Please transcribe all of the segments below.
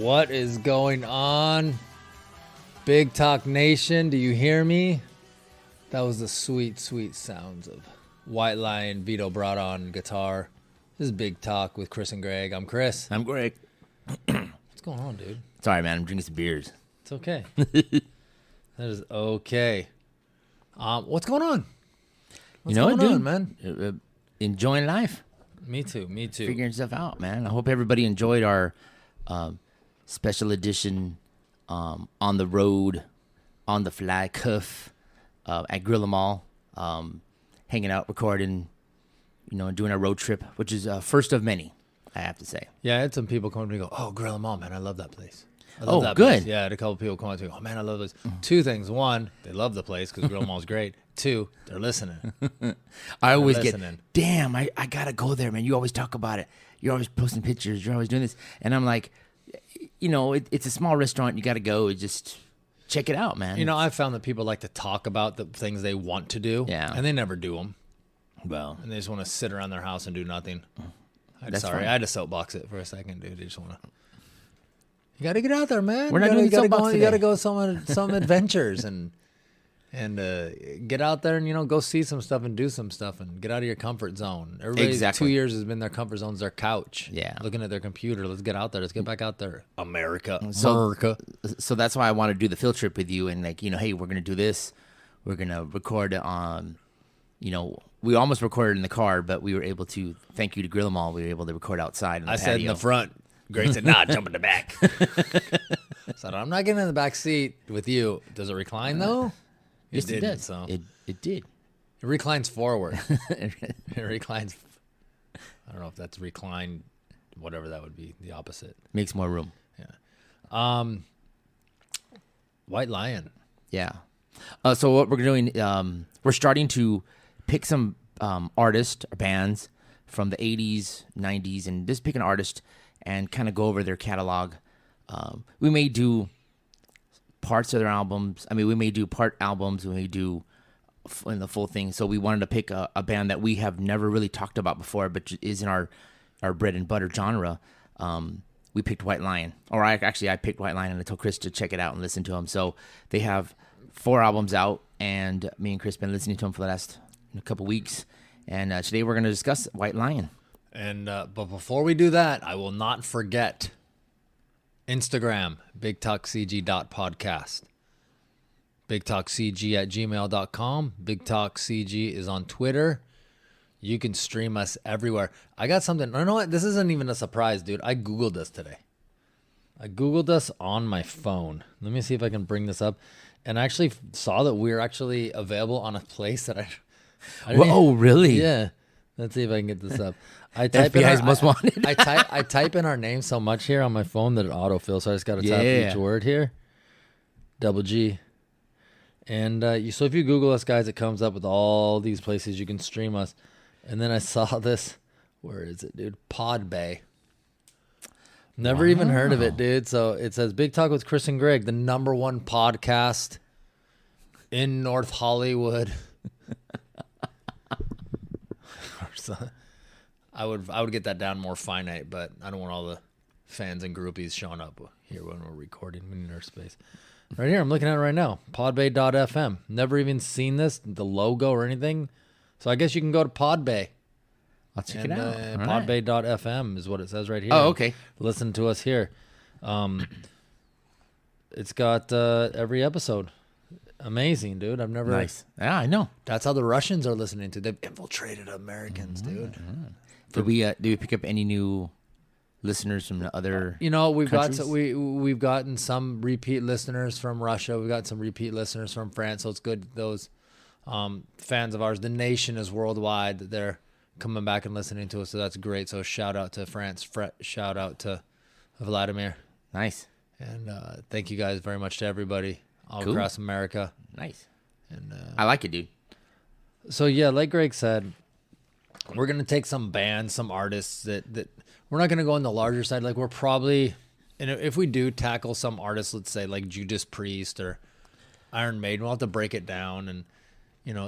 What is going on? Big Talk Nation, do you hear me? That was the sweet, sweet sounds of White Lion, Vito Bratta on guitar. This is Big Talk with Chris and Gregg. I'm Chris. I'm Greg. What's going on, dude? Sorry, man. I'm drinking some beers. It's okay. That is okay. What's going on? What's going on, man? Enjoying life. Me too. Figuring stuff out, man. I hope everybody enjoyed our special edition on the road, on the fly cuff at Grill 'em All, hanging out, recording, doing our road trip, which is first of many, I have to say. Yeah, I had some people come to me and go, "Oh, Grill 'em All, man, I love that place." Good. Place. Yeah, I had a couple people come up to me, "Oh, man, I love this." Two things. One, they love the place because Grill 'em All is great. Two, they're listening. I always get, damn, I got to go there, man. You always talk about it. You're always posting pictures. You're always doing this. And I'm like, it's a small restaurant. You got to go. Just check it out, man. I found that people like to talk about the things they want to do. Yeah. And they never do them. Well. And they just want to sit around their house and do nothing. I Fine. had to soapbox it for a second, dude. You just want to. You got to get out there, man. We're not doing soapbox today. You got to go some adventures and get out there and go see some stuff and do some stuff and get out of your comfort zone. Everybody 2 years has been their comfort zone's their couch. Yeah, looking at their computer. Let's get out there. Let's get back out there, America. So that's why I want to do the field trip with you and hey, we're gonna do this. We're gonna record on. We almost recorded in the car, but we were able to. Thank you to Grill 'em All. We were able to record outside. I said in the front. Greg said, "Nah, jump in the back." So I'm not getting in the back seat with you. Does it recline though? Yes, it did. So it did. It reclines forward. It reclines. I don't know if that's recline, whatever that would be. The opposite makes more room. Yeah. White Lion. Yeah. So what we're doing, we're starting to pick some artists or bands from the 80s, 90s, and just pick an artist and kind of go over their catalog. We may do parts of their albums. I mean, we may do part albums. We may do in the full thing. So we wanted to pick a band that we have never really talked about before, but is in our bread and butter genre. We picked White Lion. Or I picked White Lion and I told Chris to check it out and listen to them. So they have 4 albums out, and me and Chris been listening to them for the last couple weeks. And today we're going to discuss White Lion. And but before we do that, I will not forget Instagram, bigtalkcg.podcast. bigtalkcg@gmail.com. bigtalkcg is on Twitter. You can stream us everywhere. I got something. You know what? This isn't even a surprise, dude. I Googled this today. I Googled us on my phone. Let me see if I can bring this up. And I actually saw that we're actually available on a place that I Whoa, really? Yeah. Let's see if I can get this up. I type FBI's most wanted. I type in our name so much here on my phone that it autofills, so I just got to tap each word here. Double G. And so if you Google us, guys, it comes up with all these places you can stream us. And then I saw this. Where is it, dude? Podbay. Never even heard of it, dude. So it says Big Talk with Chris and Gregg, the #1 podcast in North Hollywood. I would get that down more finite, but I don't want all the fans and groupies showing up here when we're recording. We need our space. Right here, I'm looking at it right now. Podbay.fm. Never even seen this, the logo or anything. So I guess you can go to Podbay. I'll check it out. Podbay.fm is what it says right here. Oh, okay. Listen to us here. It's got every episode. Amazing, dude. I've never. Nice. Yeah, I know. That's how the Russians are listening to. They've infiltrated Americans, dude. Did we pick up any new listeners from the other? We've countries? we've gotten some repeat listeners from Russia. We've got some repeat listeners from France. So it's good. Those fans of ours, the nation is worldwide. That they're coming back and listening to us. So that's great. So shout out to France. Shout out to Vladimir. Nice. And thank you guys very much to everybody all across America. Nice. And I like it, dude. So yeah, like Greg said, we're gonna take some bands, some artists that we're not gonna go on the larger side. Like we're probably, and if we do tackle some artists, let's say like Judas Priest or Iron Maiden, we'll have to break it down and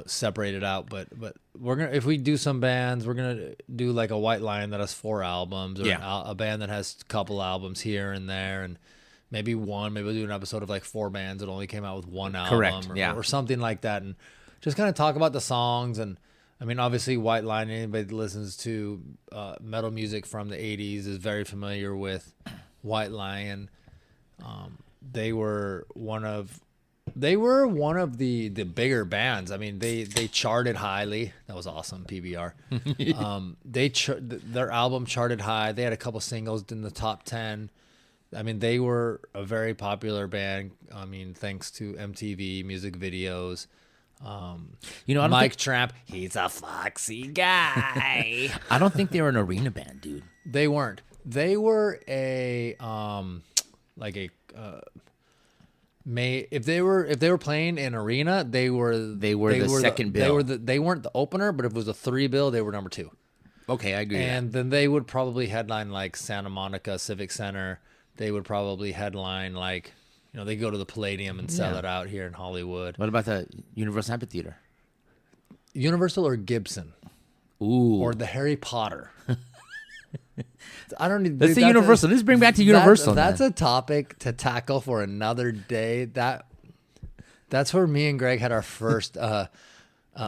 separate it out. But if we do some bands, we're gonna do like a White Lion that has 4 albums, or a band that has a couple albums here and there, and maybe we'll do an episode of like 4 bands that only came out with 1 album. Correct. Or something like that, and just kind of talk about the songs. And I mean, obviously, White Lion, anybody that listens to metal music from the 80s is very familiar with White Lion. They were one of the bigger bands. I mean, they charted highly. That was awesome, PBR. Their album charted high. They had a couple singles in the top 10. I mean, they were a very popular band. I mean, thanks to MTV music videos. Mike Tramp, he's a foxy guy. I don't think they were an arena band, dude. They weren't. They were if they were playing in arena, they were the second bill. They weren't the opener, but if it was a 3 bill, they were number 2. Okay, I agree. And then they would probably headline like Santa Monica Civic Center. They would probably headline like, they go to the Palladium and sell it out here in Hollywood. What about the Universal Amphitheater? Universal or Gibson? Ooh. Or the Harry Potter? I don't need. Let's say Universal. Let's bring back to Universal. That's a topic to tackle for another day. That's where me and Greg had our first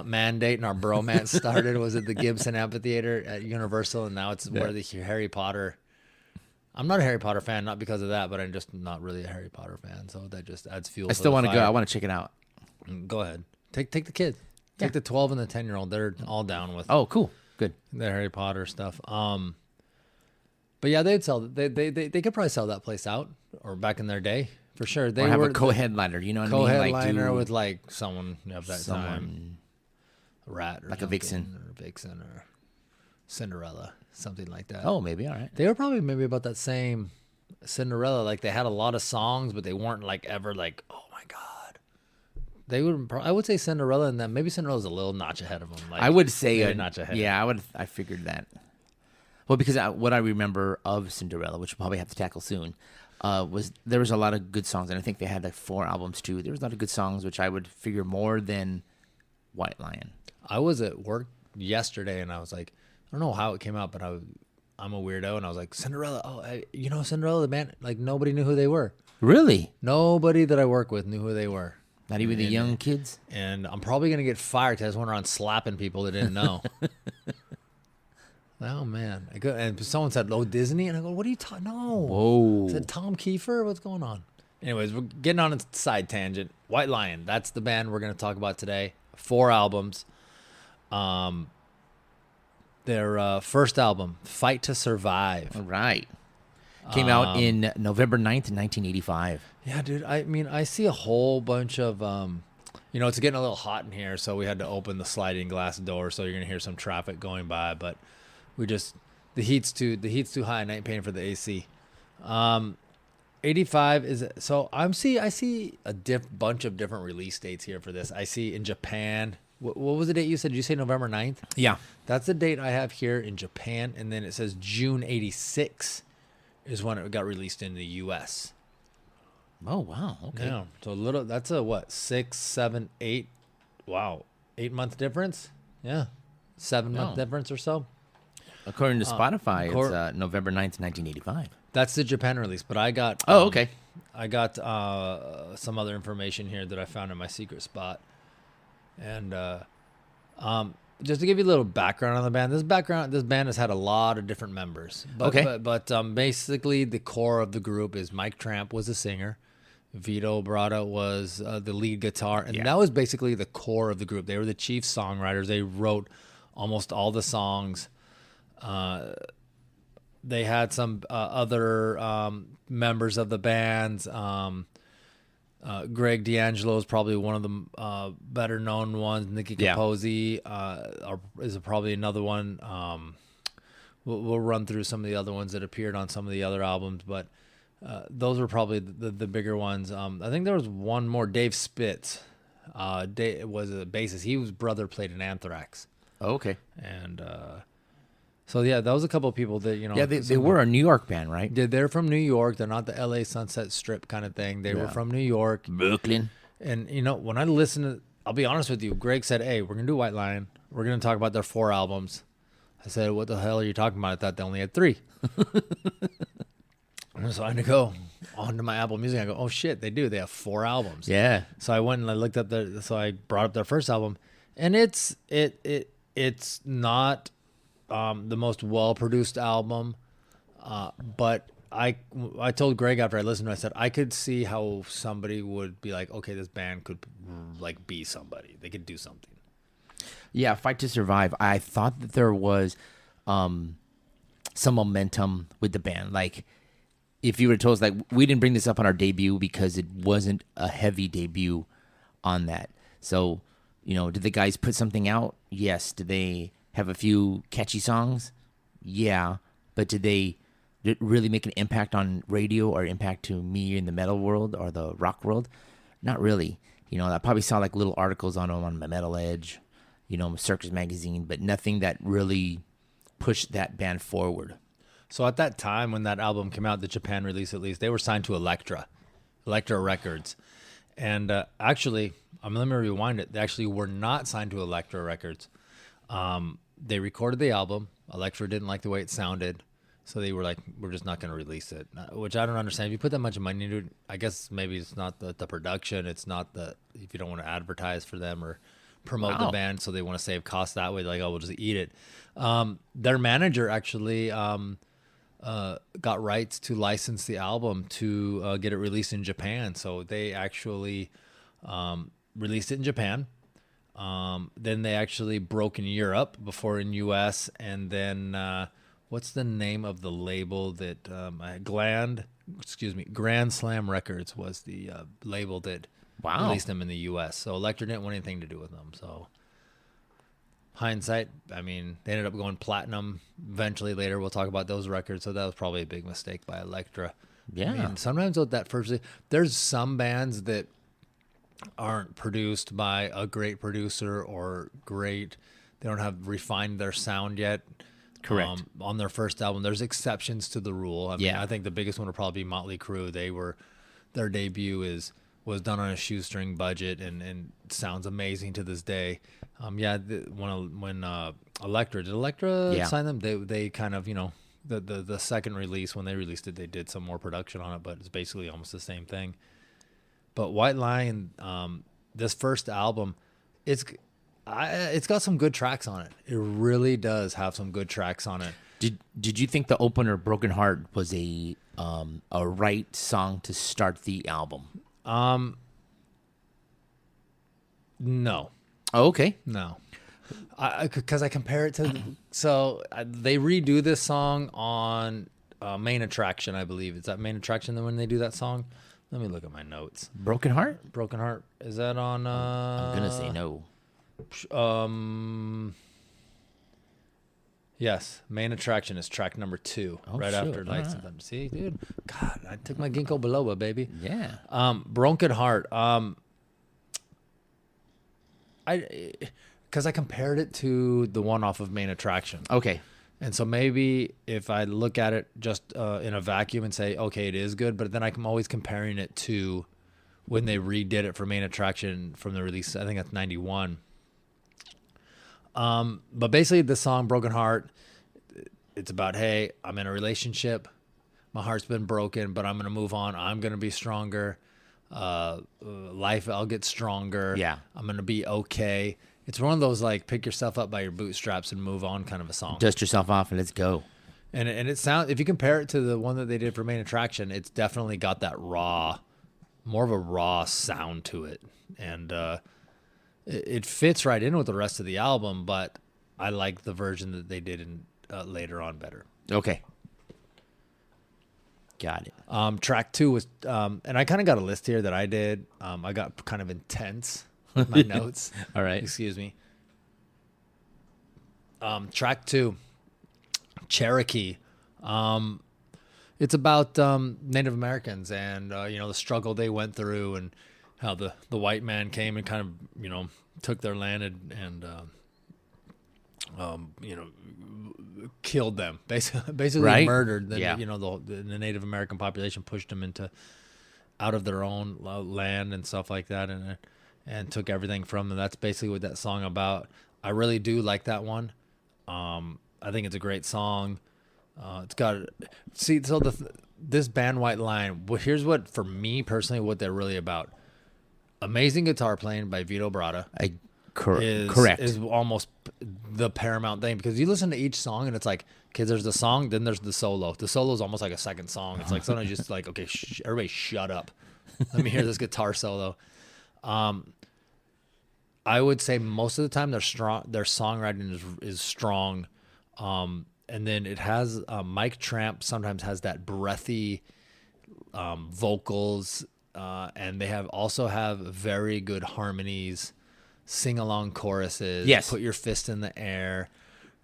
mandate and our bromance started. Was at the Gibson Amphitheater at Universal, and now it's where the Harry Potter. I'm not a Harry Potter fan, not because of that, but I'm just not really a Harry Potter fan. So that just adds fuel. I still want to go. I want to check it out. Go ahead. Take the kids. Take the 12 and the 10-year-old. They're all down with. Oh, cool. Good. The Harry Potter stuff. But yeah, they'd sell. They could probably sell that place out, or back in their day for sure. They have were a co-headliner. You know what I mean? Co-headliner with like someone of that time, a Rat or like a Vixen, or Cinderella, something like that. Oh, maybe. All right. They were probably maybe about that same Cinderella. Like they had a lot of songs, but they weren't like ever like, oh my god. They would. I would say Cinderella, and then maybe Cinderella's a little notch ahead of them. Like, I would say a notch ahead. Yeah, I figured that. Well, because what I remember of Cinderella, which we'll probably have to tackle soon, was there was a lot of good songs, and I think they had like 4 albums too. There was a lot of good songs, which I would figure more than White Lion. I was at work yesterday, and I was like, I don't know how it came out, but I'm a weirdo, and I was like, Cinderella. Oh, Cinderella, the band. Like nobody knew who they were. Really? Nobody that I work with knew who they were. Not even the young kids. And I'm probably gonna get fired because I went around slapping people that didn't know. Oh man! And someone said, "Oh, Disney," and I go, "What are you talking? No." Whoa! I said Tom Kiefer. What's going on? Anyways, we're getting on a side tangent. White Lion. That's the band we're going to talk about today. 4 albums. Their first album, "Fight to Survive." All right. Came out in November 9th, 1985. Yeah, dude. I mean, I see a whole bunch of it's getting a little hot in here, so we had to open the sliding glass door, so you're gonna hear some traffic going by, but. The heat's too high, and I ain't paying for the AC. 85 is so I see a bunch of different release dates here for this. I see in Japan. What was the date you said? Did you say November 9th? Yeah, that's the date I have here in Japan, and then it says June 86 is when it got released in the U.S. Oh wow, okay. Yeah, so a little. That's a what 6, 7, 8. Wow, 8-month difference. Yeah, 7-month difference or so. According to Spotify, it's November 9th, 1985. That's the Japan release, but I got... okay. I got some other information here that I found in my secret spot. And just to give you a little background on the band, this band has had a lot of different members. But basically, the core of the group is Mike Tramp was the singer. Vito Bratta was the lead guitar. And that was basically the core of the group. They were the chief songwriters. They wrote almost all the songs. They had some other members of the bands. Greg D'Angelo is probably one of the better known ones. Nicky Capozzi is probably another one. We'll run through some of the other ones that appeared on some of the other albums, but those were probably the bigger ones. I think there was one more. Dave Spitz was a bassist. His brother played in Anthrax. Oh, okay. And so yeah, that was a couple of people that Yeah, they were a New York band, right? They're from New York. They're not the L.A. Sunset Strip kind of thing. They were from New York, Brooklyn. And when I listen to, I'll be honest with you. Greg said, "Hey, we're gonna do White Lion. We're gonna talk about their 4 albums." I said, "What the hell are you talking about? I thought they only had 3." So I had to go onto my Apple Music. I go, "Oh shit, they do. They have 4 albums." Yeah. So I went and I looked up so I brought up their first album, and it's not the most well produced album, but I told Greg after I listened to it, I said I could see how somebody would be like, okay, this band could like be somebody. They could do something. Yeah, Fight to Survive. I thought that there was some momentum with the band. Like, if you would have told us, like, we didn't bring this up on our debut because it wasn't a heavy debut on that. So, did the guys put something out? Yes. Did they have a few catchy songs? Yeah. But did it really make an impact on radio or impact to me in the metal world or the rock world? Not really. I probably saw like little articles on them on my Metal Edge, Circus Magazine, but nothing that really pushed that band forward. So at that time when that album came out, the Japan release at least, they were signed to Elektra Records. And actually, let me rewind it. They actually were not signed to Elektra Records. They recorded the album. Elektra didn't like the way it sounded. So they were like, we're just not going to release it, which I don't understand. If you put that much money into it, I guess maybe it's not the production. It's not if you don't want to advertise for them or promote the band, so they want to save costs that way. Like, oh, we'll just eat it. Their manager actually got rights to license the album to get it released in Japan. So they actually released it in Japan. Then they actually broke in Europe before in US, and then what's the name of the label that Grand Slam Records was the label that released them in the US. So Elektra didn't want anything to do with them. So hindsight, I mean, they ended up going platinum eventually later. We'll talk about those records. So that was probably a big mistake by Elektra. Yeah. I mean, sometimes with that first, there's some bands that aren't produced by a great producer or they don't have refined their sound yet. Correct. On their first album, there's exceptions to the rule. I mean, I think the biggest one would probably be Motley Crue. Their debut was done on a shoestring budget and sounds amazing to this day. When Elektra sign them, they kind of, the second release, when they released it, they did some more production on it, but it's basically almost the same thing. But White Lion, this first album, it's got some good tracks on it. It really does have some good tracks on it. Did you think the opener, Broken Heart, was a right song to start the album? No. Oh, okay. No. Because I compare it to... they redo this song on Main Attraction, I believe. Is that Main Attraction when they do that song? Let me look at my notes. Broken Heart? Is that on... I'm going to say no. Yes, Main Attraction is track number 2, after Lights and Thunder. See, dude, God, I took my ginkgo biloba, baby. Yeah. Broken Heart. Because I compared it to the one off of Main Attraction. Okay. And so maybe if I look at it just in a vacuum and say, okay, it is good, but then I'm always comparing it to when they redid it for Main Attraction from the release. I think that's 91. But basically the song Broken Heart, it's about, hey, I'm in a relationship. My heart's been broken, but I'm going to move on. I'm going to be stronger. Life, I'll get stronger. Yeah. I'm going to be okay. It's one of those, like, pick yourself up by your bootstraps and move on kind of a song. Dust yourself off and let's go. And it sounds, if you compare it to the one that they did for Main Attraction, it's definitely got that more of a raw sound to it. And, it fits right in with the rest of the album, but I like the version that they did in later on better. Okay. Got it. Track 2 was, and I kind of got a list here that I did. I got kind of intense with my notes. All right. Excuse me. Track 2, Cherokee. It's about Native Americans and the struggle they went through and how the white man came and kind of took their land and killed them, basically right? murdered them. Yeah. The Native American population pushed them out of their own land and stuff like that, and took everything from them. That's basically what that song about. I really do like that one. I think it's a great song. It's got this band White Lion. Here's what, for me personally, what they're really about. Amazing guitar playing by Vito Bratta. Correct. Is almost the paramount thing, because you listen to each song and it's like, okay, there's the song, then there's the solo. The solo is almost like a second song. It's like sometimes just like, okay, everybody shut up. Let me hear this guitar solo. I would say most of the time their songwriting is strong. And then it has Mike Tramp sometimes has that breathy vocals, and they also have very good harmonies, sing along choruses. Yes, put your fist in the air.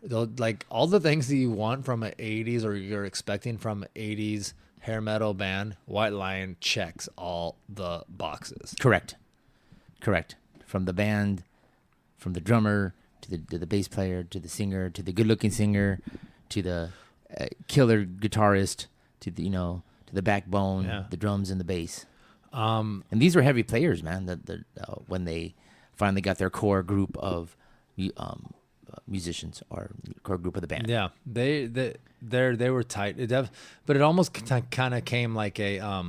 Like all the things that you want from an 80s or you're expecting from an 80s hair metal band. White Lion checks all the boxes. Correct. From the band, from the drummer to the bass player to the singer to the good-looking singer to the killer guitarist to the backbone, the drums and the bass. And these were heavy players, man. When they finally got their core group of musicians or core group of the band. Yeah, they were tight. But it almost kind of came like a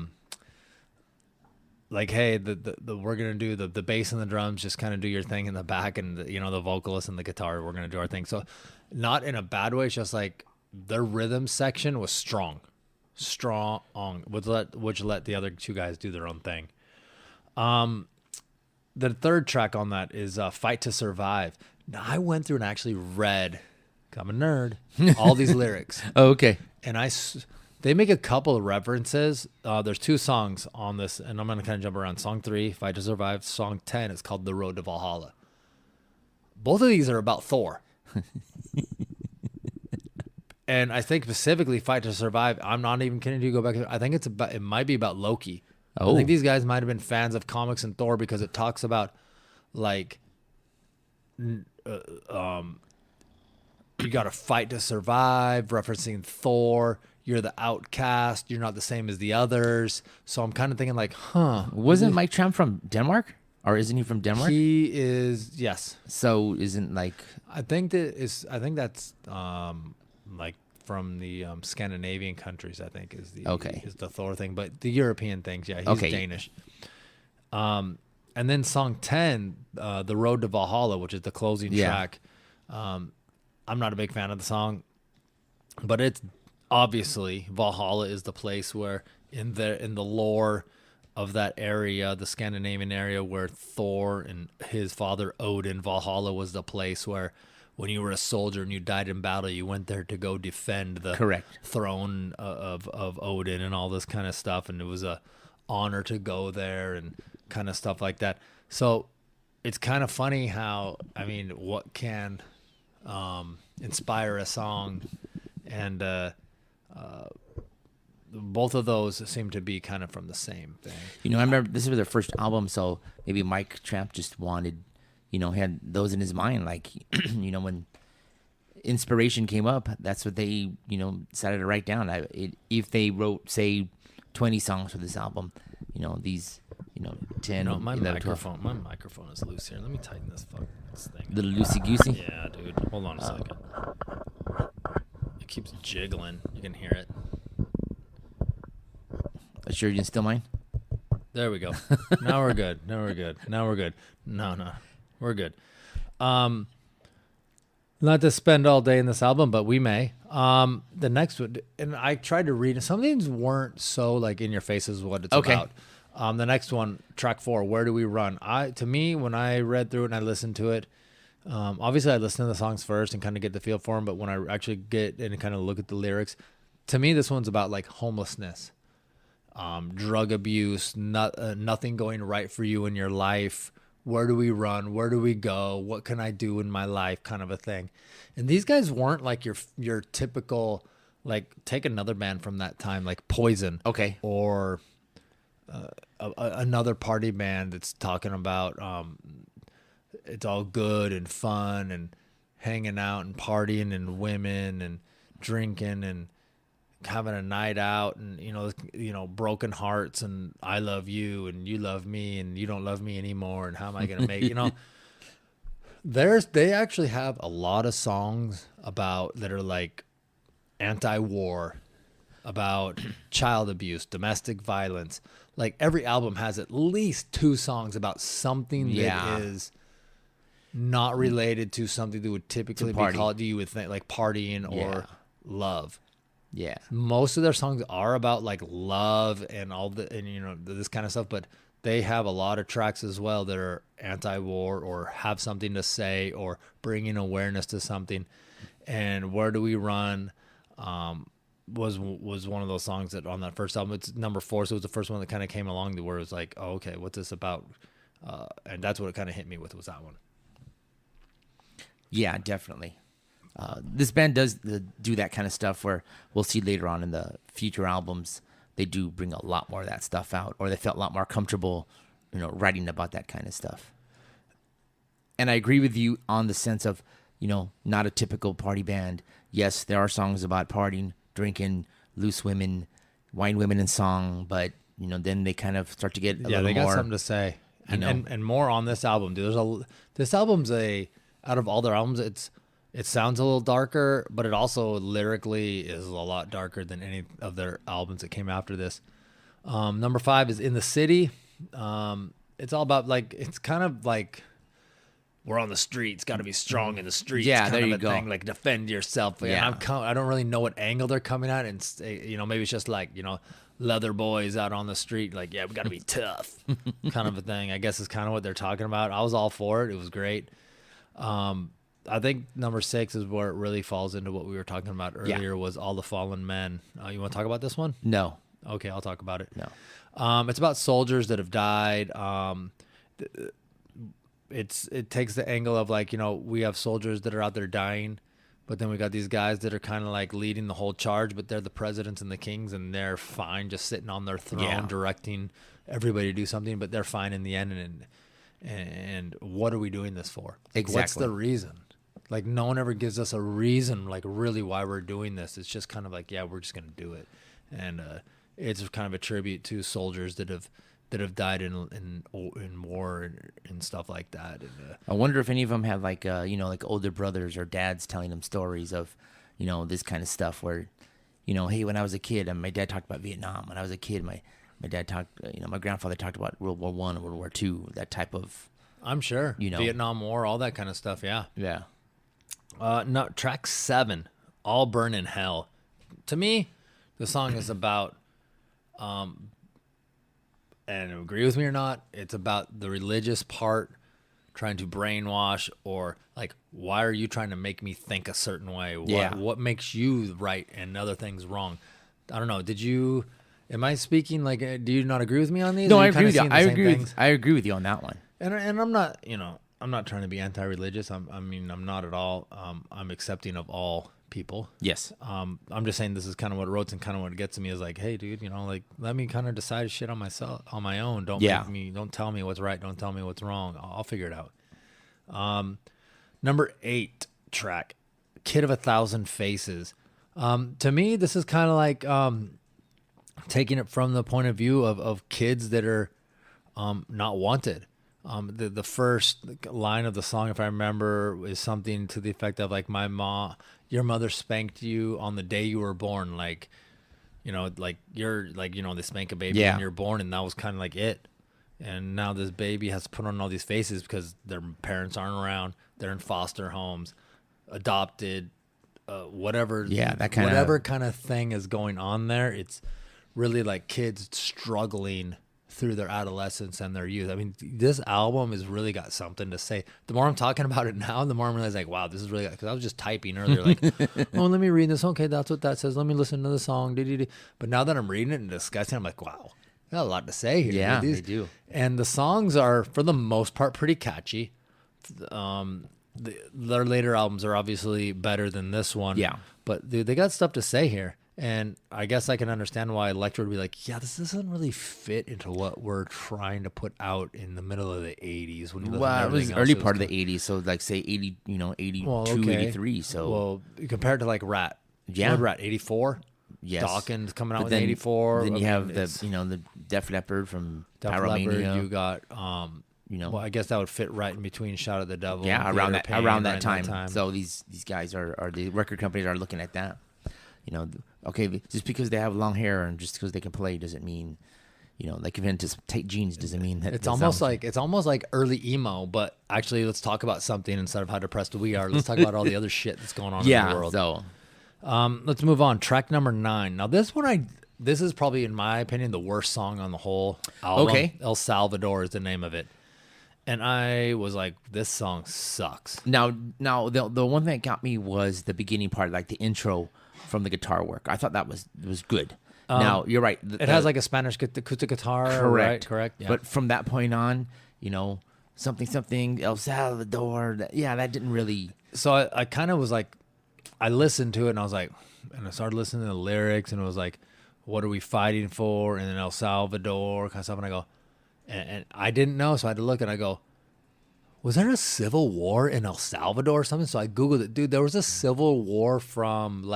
like, hey, the we're gonna do the bass and the drums, just kind of do your thing in the back, and the vocalist and the guitar, we're gonna do our thing. So, not in a bad way. It's just like their rhythm section was strong, which let the other two guys do their own thing. The third track on that is "Fight to Survive." Now, I went through and actually read, I'm a nerd, all these lyrics. Oh, okay. And they make a couple of references. There's 2 songs on this, and I'm going to kind of jump around. Song 3, Fight to Survive. Song 10 is called The Road to Valhalla. Both of these are about Thor. And I think specifically Fight to Survive, I'm not even kidding you, go back. I think it might be about Loki. Oh. I think these guys might have been fans of comics and Thor, because it talks about, like, you got to fight to survive, referencing Thor. You're the outcast. You're not the same as the others. So I'm kind of thinking like, Wasn't Mike Tramp from Denmark? Or isn't he from Denmark? He is, yes. So isn't like... I think that's like from the Scandinavian countries, I think is the Thor thing. But the European things, yeah, he's Danish. And then song 10, The Road to Valhalla, which is the closing track. I'm not a big fan of the song, but it's obviously Valhalla is the place where in the lore of that area, the Scandinavian area, where Thor and his father Odin, Valhalla was the place where when you were a soldier and you died in battle, you went there to go defend the throne of Odin and all this kind of stuff. And it was a honor to go there and kind of stuff like that. So it's kind of funny how, I mean, what can inspire a song, and both of those seem to be kind of from the same thing. I remember this was their first album, so maybe Mike Tramp just wanted, had those in his mind. Like, when inspiration came up, that's what they, decided to write down. If they wrote, say, 20 songs for this album, these, 10. My microphone is loose here. Let me tighten this thing. Little loosey goosey. Yeah, dude. Hold on a second. It keeps jiggling. You can hear it. Sure you didn't steal mine? There we go. Now we're good. No, we're good. Not to spend all day in this album, but we may. The next one, and I tried to read it. Some things weren't so like in your face as what it's about. The next one, track 4, Where Do We Run? To me, when I read through it and I listened to it, obviously I listen to the songs first and kind of get the feel for them. But when I actually get in and kind of look at the lyrics, to me, this one's about like homelessness, drug abuse, nothing going right for you in your life. Where do we run? Where do we go? What can I do in my life? Kind of a thing. And these guys weren't like your typical, like, take another band from that time, like Poison. Okay. Or another party band that's talking about it's all good and fun and hanging out and partying and women and drinking and having a night out, and broken hearts, and I love you and you love me and you don't love me anymore, and how am I gonna make they actually have a lot of songs that are like anti-war, about child abuse, domestic violence. Like every album has at least 2 songs about something that is not related to something that would typically be called, you would think, like partying or love. Yeah. Most of their songs are about like love and this kind of stuff, but they have a lot of tracks as well that are anti-war or have something to say or bringing awareness to something. And Where Do We Run was one of those songs that on that first album, it's number 4, so it was the first one that kind of came along to where it was like, oh, okay, what's this about? And that's what it kind of hit me with, was that one. Yeah, definitely. This band does do that kind of stuff where we'll see later on in the future albums, they do bring a lot more of that stuff out, or they felt a lot more comfortable, writing about that kind of stuff. And I agree with you on the sense of, not a typical party band. Yes, there are songs about partying, drinking, loose women, wine, women, and song, but, then they kind of start to get a little more. Yeah, they got something to say. And more on this album, dude. This album's out of all their albums, it sounds a little darker, but it also lyrically is a lot darker than any of their albums that came after this. Number 5 is In the City. It's all about it's kind of like, we're on the streets, got to be strong in the streets. Yeah, kind there of you a go. thing, like defend yourself. Yeah. And I don't really know what angle they're coming at, and maybe it's just like leather boys out on the street, like, yeah, we got to be tough, kind of a thing. I guess is kind of what they're talking about. I was all for it. It was great. I think number 6 is where it really falls into what we were talking about earlier, was All the Fallen Men. You want to talk about this one? No. Okay, I'll talk about it. No. It's about soldiers that have died. It takes the angle of we have soldiers that are out there dying, but then we got these guys that are kind of like leading the whole charge, but they're the presidents and the kings, and they're fine just sitting on their throne directing everybody to do something, but they're fine in the end. And what are we doing this for? Exactly. What's the reason? Like, no one ever gives us a reason, like, really why we're doing this. It's just kind of like, yeah, we're just going to do it. And it's kind of a tribute to soldiers that have died in war and stuff like that. And, I wonder if any of them have like older brothers or dads telling them stories of, this kind of stuff where, hey, when I was a kid, and my dad talked about Vietnam. When I was a kid, my dad talked, my grandfather talked about World War I and World War II, that type of. I'm sure. Vietnam War, all that kind of stuff. Yeah. Yeah. No, track 7, All Burn in Hell. To me, the song is about, and agree with me or not, it's about the religious part, trying to brainwash, or like, why are you trying to make me think a certain way? What makes you right and other things wrong? I don't know. Am I speaking like, do you not agree with me on these? No, I agree with you. I agree with you on that one. And I'm not, I'm not trying to be anti-religious. I'm not at all. I'm accepting of all people. Yes. I'm just saying this is kind of what it wrote, and kind of what it gets to me is like, hey, dude, let me kind of decide shit on my own. Don't tell me what's right. Don't tell me what's wrong. I'll figure it out. Number 8 track, Kid of 1,000 Faces. To me, this is kind of like taking it from the point of view of kids that are not wanted. The first line of the song, if I remember, is something to the effect of like, your mother spanked you on the day you were born. Like, like you're like, they spank a baby when you're born, and that was kind of like it. And now this baby has to put on all these faces because their parents aren't around. They're in foster homes, adopted, whatever. Yeah, that kind whatever kind of thing is going on there. It's really like kids struggling through their adolescence and their youth. I mean, this album has really got something to say. The more I'm talking about it now, the more I'm realizing, like, wow, this is really, because I was just typing earlier, like, oh, let me read this. Okay, that's what that says. Let me listen to the song. But now that I'm reading it and discussing, I'm like, wow, they got a lot to say here. Yeah, they do. And the songs are, for the most part, pretty catchy. Their later albums are obviously better than this one. Yeah. But they got stuff to say here. And I guess I can understand why Electra would be like, yeah, this doesn't really fit into what we're trying to put out in the middle of the 80s. When you it was early part of the 80s, so like say 80, 82, 83. So compared to like Rat. Yeah. Rat, 84? Yes. Dawkins coming out But with then, 84. Then you have it's the Def Leppard from Def Pyromania. Leppard. You got well, I guess that would fit right in between Shout at the Devil. Yeah, and around Theater that Pain, time. So these guys are the record companies are looking at that. Okay, just because they have long hair and just because they can play doesn't mean, they can invent just tight jeans doesn't mean that. It's almost like early emo, but actually, let's talk about something instead of how depressed we are. Let's talk about all the other shit that's going on in the world. So, let's move on. Track number 9. Now, this is probably, in my opinion, the worst song on the whole album. Okay. El Salvador is the name of it. And I was like, this song sucks. Now, the one thing that got me was the beginning part, like the intro from the guitar work. I thought that was good. Now, you're right. It has like a Spanish acoustic guitar. Correct. Right? Correct. Yeah. But from that point on, something El Salvador. That didn't really. So I kind of was like, I listened to it and I was like, and I started listening to the lyrics and it was like, what are we fighting for? And then El Salvador kind of stuff. And I go, and I didn't know, so I had to look and I go, was there a civil war in El Salvador or something? So I Googled it. Dude, there was a civil war from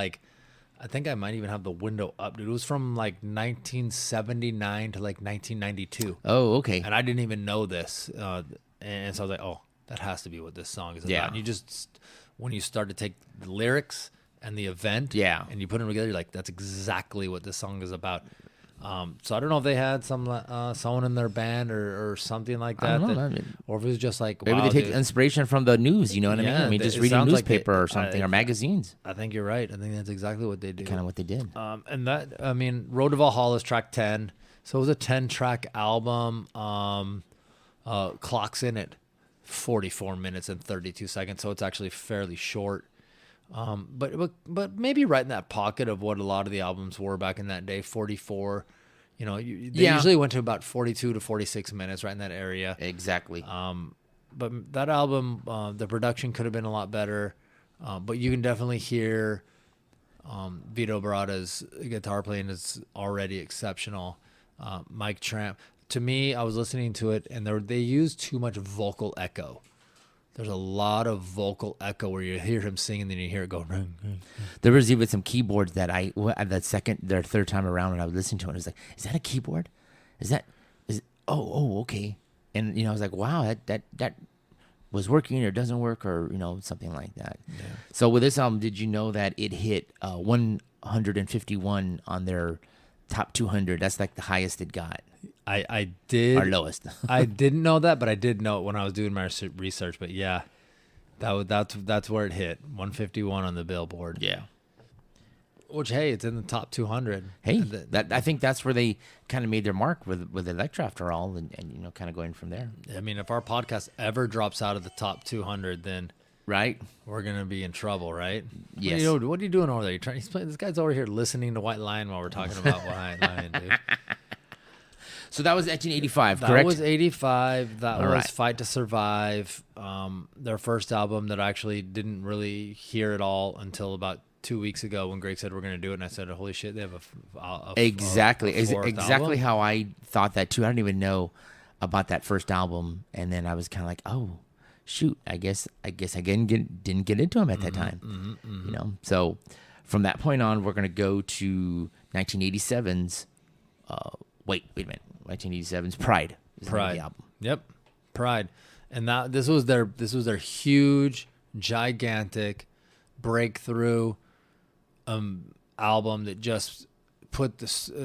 I think I might even have the window up, dude. It was from 1979 to 1992. Oh, okay. And I didn't even know this. And so I was like, oh, that has to be what this song is about. Yeah. And you just, when you start to take the lyrics and the event and you put them together, you're like, that's exactly what this song is about. So I don't know if they had someone in their band or something like that, or if it was just like, maybe they take inspiration from the news. You know what I mean? I mean, just reading newspaper or something or magazines. I think you're right. I think that's exactly what they do. Kind of what they did. And that, I mean, Road to Valhalla is track 10, so it was a 10-track album. Clocks in at 44 minutes and 32 seconds, so it's actually fairly short. But maybe right in that pocket of what a lot of the albums were back in that day, 44. They usually went to about 42 to 46 minutes, right in that area. Exactly. But that album, the production could have been a lot better. But you can definitely hear Vito Bratta's guitar playing is already exceptional. Mike Tramp. To me, I was listening to it, and they used too much vocal echo. There's a lot of vocal echo where you hear him singing, then you hear it go. There was even some keyboards that third time around when I was listening to it, I was like, "Is that a keyboard? Oh, okay." And I was like, "Wow, that was working or doesn't work or something like that." Yeah. So with this album, did you know that it hit 151 on their top 200? That's like the highest it got. I did. Our lowest. I didn't know that, but I did know it when I was doing my research. But yeah, that's where it hit, 151 on the Billboard. Yeah. Which, hey, it's in the top 200. Hey, I think that's where they kind of made their mark with Electra after all, and kind of going from there. I mean, if our podcast ever drops out of the top 200, then right, we're gonna be in trouble, right? Yes. What are you doing over there? This guy's over here listening to White Lion while we're talking about White Lion, dude. So that was 1985, correct? That was 85. That all was right. Fight to Survive, their first album that I actually didn't really hear at all until about 2 weeks ago when Greg said we're going to do it, and I said, holy shit, they have exactly fourth album? How I thought that too. I don't even know about that first album, and then I was kind of like, oh shoot, I guess I didn't get into them at that time. So from that point on, we're going to go to 1987's wait a minute, 1987's Pride. Pride. The album. Yep, Pride, and this was their huge, gigantic breakthrough album that just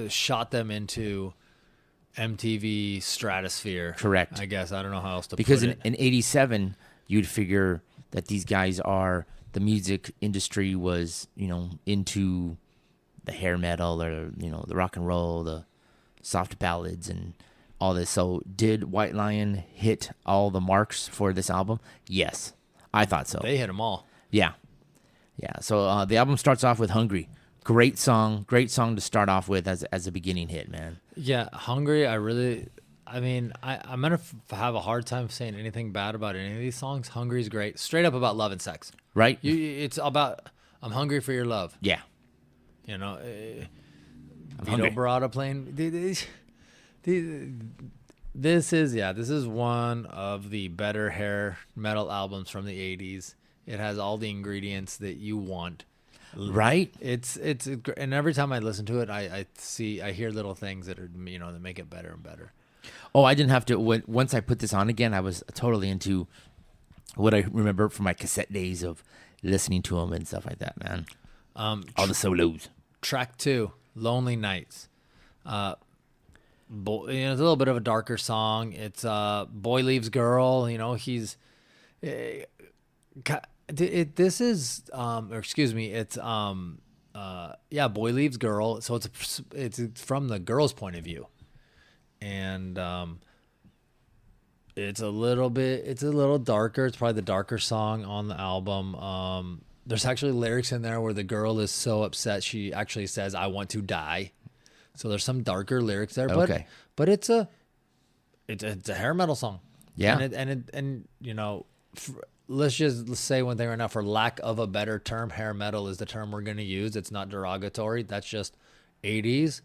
shot them into MTV stratosphere. Correct. I guess I don't know how else to because put it. in 87 you'd figure that these guys the music industry was into the hair metal or the rock and roll, the soft ballads and all this. So did White Lion hit all the marks for this album? Yes, I thought so. They hit them all. Yeah. So the album starts off with Hungry. Great song to start off with as a beginning hit, man. Yeah, Hungry. I'm gonna have a hard time saying anything bad about any of these songs. Hungry's great. Straight up about love and sex. Right. It's about I'm hungry for your love. Yeah. Vito Bratta playing. This is one of the better hair metal albums from the 80s. It has all the ingredients that you want. Right? It's and every time I listen to it, I hear little things that are that make it better and better. Oh, I didn't have to. Once I put this on again, I was totally into what I remember from my cassette days of listening to them and stuff like that, man. All the solos. Track 2, Lonely Nights. It's a little bit of a darker song. It's boy leaves girl. He's this is or excuse me. It's boy leaves girl. So it's from the girl's point of view, and it's a little darker. It's probably the darker song on the album. There's actually lyrics in there where the girl is so upset she actually says, "I want to die." So there's some darker lyrics there, but it's a hair metal song. Yeah, and let's just say one thing right now. For lack of a better term, hair metal is the term we're going to use. It's not derogatory. That's just 80s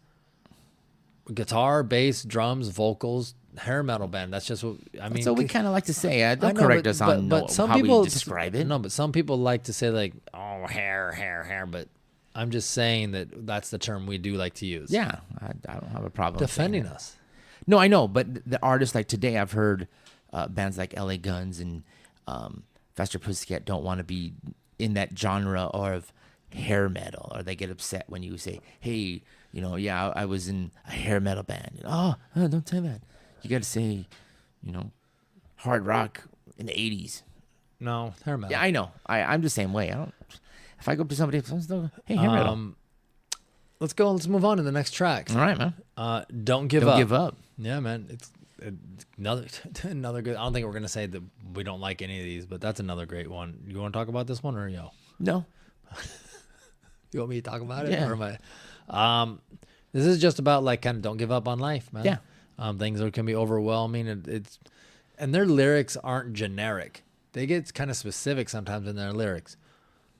guitar, bass, drums, vocals, hair metal band. That's just what I mean. So we kind of like to say, don't correct us on how we describe it. No, but some people like to say like, oh, hair. But I'm just saying that's the term we do like to use. Yeah, I don't have a problem defending us. No, I know, but the artists like today, I've heard bands like LA Guns and Faster Pussycat don't want to be in that genre of hair metal, or they get upset when you say, hey, I was in a hair metal band. Don't say that. You got to say, hard rock in the 80s. No, hair metal. Yeah, I know. I'm the same way. If I go up to somebody, hey, hair metal. Let's go. Let's move on to the next track. All right, man. Don't give up. Don't give up. Yeah, man. It's another good. I don't think we're gonna say that we don't like any of these, but that's another great one. You want to talk about this one or yo? No. You want me to talk about it? Yeah. Or am I? This is just about like kind of don't give up on life, man. Yeah. Things that can be overwhelming, and their lyrics aren't generic. They get kind of specific sometimes in their lyrics.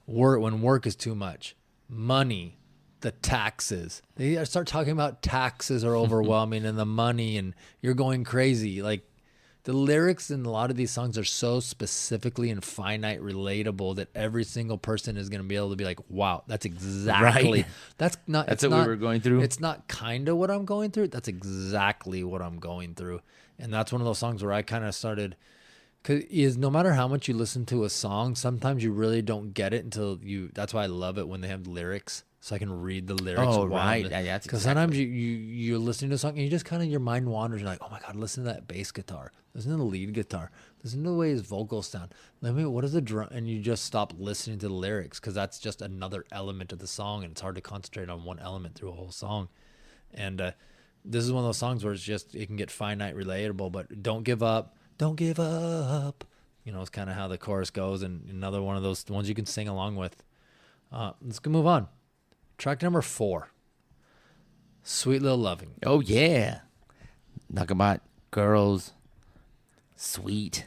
When work is too much, money, the taxes. They start talking about taxes are overwhelming and the money and you're going crazy. Like the lyrics in a lot of these songs are so specifically and finite relatable that every single person is going to be able to be like, wow, that's exactly, right. That's what we were going through. It's not kind of what I'm going through. That's exactly what I'm going through. And that's one of those songs where I kind of started, because no matter how much you listen to a song, sometimes you really don't get it until that's why I love it when they have lyrics. So I can read the lyrics. Oh, right. Yeah, because sometimes you're listening to a song and you just kind of, your mind wanders. You're like, oh my God, listen to that bass guitar. Listen to the lead guitar. Listen to the way his vocals sound. What is the drum? And you just stop listening to the lyrics because that's just another element of the song. And it's hard to concentrate on one element through a whole song. And this is one of those songs where it can get finite, relatable, but don't give up. Don't give up. It's kind of how the chorus goes. And another one of those ones you can sing along with. Let's go move on. Track number 4, Sweet Little Loving. Oh, yeah. Talk about girls, sweet,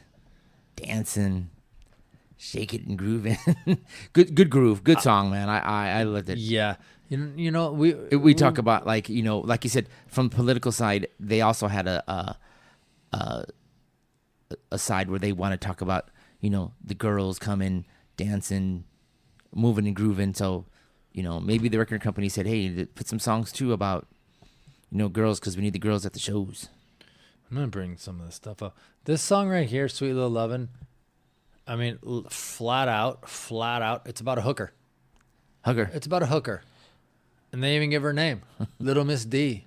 dancing, shake it and grooving. good groove. Good song, man. I loved it. Yeah. We talk about, like you said, from the political side, they also had a side where they want to talk about, the girls coming, dancing, moving and grooving. So, maybe the record company said, hey, put some songs too about, girls, because we need the girls at the shows. I'm going to bring some of this stuff up. This song right here, Sweet Little Lovin', I mean, flat out, it's about a hooker. It's about a hooker. And they even give her a name, Little Miss D.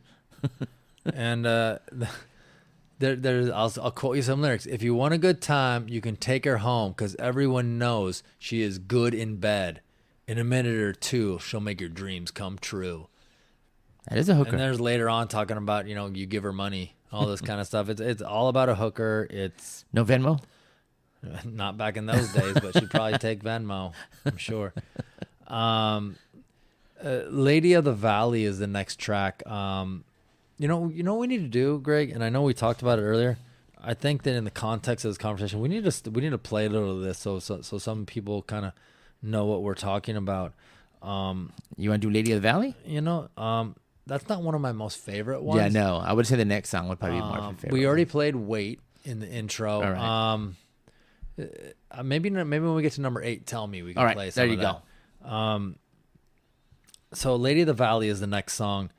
And I'll quote you some lyrics. If you want a good time, you can take her home because everyone knows she is good in bed. In a minute or two, she'll make your dreams come true. That is a hooker. And there's later on talking about, you give her money, all this kind of stuff. It's all about a hooker. It's no Venmo? Not back in those days, but she'd probably take Venmo, I'm sure. Lady of the Valley is the next track. You know what we need to do, Greg? And I know we talked about it earlier. I think that in the context of this conversation, we need to play a little of this so some people kind of know what we're talking about. You want to do Lady of the Valley? That's not one of my most favorite ones. Yeah, no. I would say the next song would probably be more of a favorite. We already played Wait in the intro. All right. Maybe when we get to number 8, tell me we can all right, play some there you of that. go. So Lady of the Valley is the next song,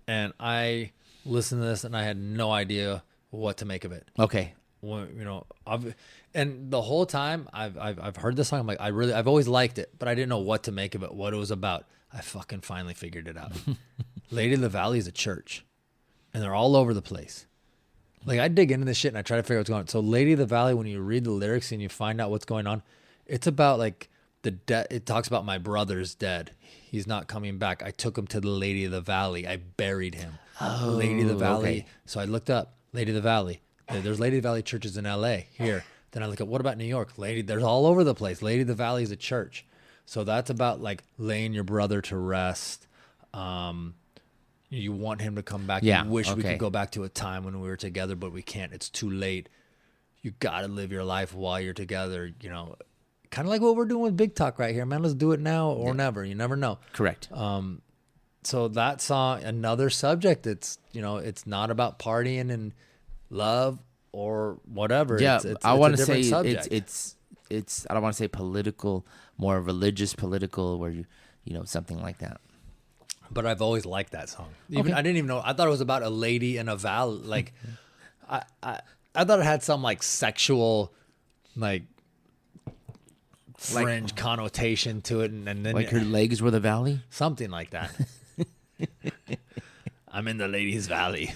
and I listened to this and I had no idea what to make of it. Okay. Well, and the whole time I've heard this song. I'm like, I've always liked it, but I didn't know what to make of it, what it was about. I fucking finally figured it out. Lady of the Valley is a church, and they're all over the place. Like, I dig into this shit and I try to figure out what's going on. So Lady of the Valley, when you read the lyrics and you find out what's going on, it's about like it talks about my brother's dead. He's not coming back. I took him to the Lady of the Valley. I buried him. Oh, Lady of the Valley. okay. So I looked up Lady of the Valley. There's Lady of the Valley churches in LA here. Then I look up, what about New York? There's all over the place. Lady of the Valley is a church. So that's about like laying your brother to rest. You want him to come back. Yeah, You wish we okay. could go back to a time when we were together, but we can't. It's too late. You got to live your life while you're together, kind of like what we're doing with Big Talk right here, man. Let's do it now or never. You never know. Correct. So that song, another subject. It's not about partying and love or whatever. Yeah, it's I want a to say different subject. it's I don't want to say political, more religious political, where something like that. But I've always liked that song. Even Okay. I didn't even know. I thought it was about a lady in a valley. Like, I thought it had some like sexual, like fringe connotation to it, and then Like her legs were the valley. something like that. I'm in the ladies' valley.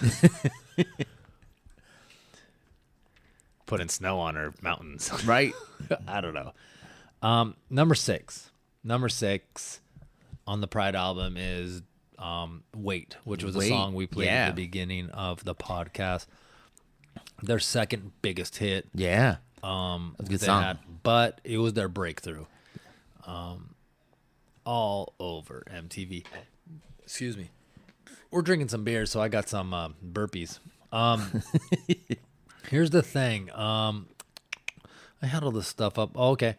Putting snow on her mountains. Right. I don't know. Number six on the Pride album is Wait, which was a Wait, song we played yeah. at the beginning of the podcast. Their second biggest hit. Yeah. That's a good they song. but it was their breakthrough. All over MTV. Excuse me. We're drinking some beer, so I got some burpees. Here's the thing. I had all this stuff up. Oh, okay.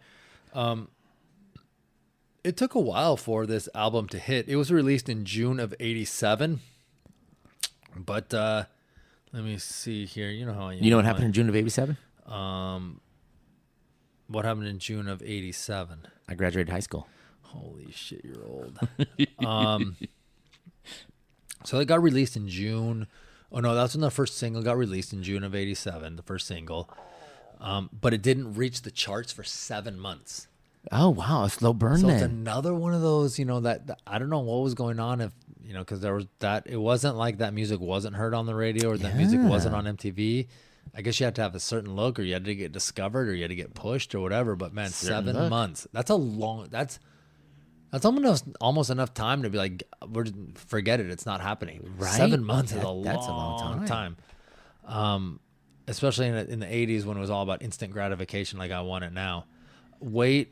It took a while for this album to hit. It was released in June of '87. But let me see here. You know how I am. You know what happened in June of '87? What happened in June of '87? I graduated high school. Holy shit, you're old. So it got released in June. Oh no, that's when the first single got released in June of '87. The first single, but it didn't reach the charts for 7 months. Oh wow, a slow burn So then. it's another one of those, that I don't know what was going on if because there was that. It wasn't like that music wasn't heard on the radio or that music wasn't on MTV. I guess you had to have a certain look, or you had to get discovered, or you had to get pushed, or whatever. But man, Certain 7 look. months. That's a long. That's almost enough time to be like, forget it. It's not happening. Right? 7 months is That's a long time. Especially in the 80s when it was all about instant gratification, like I want it now. Wait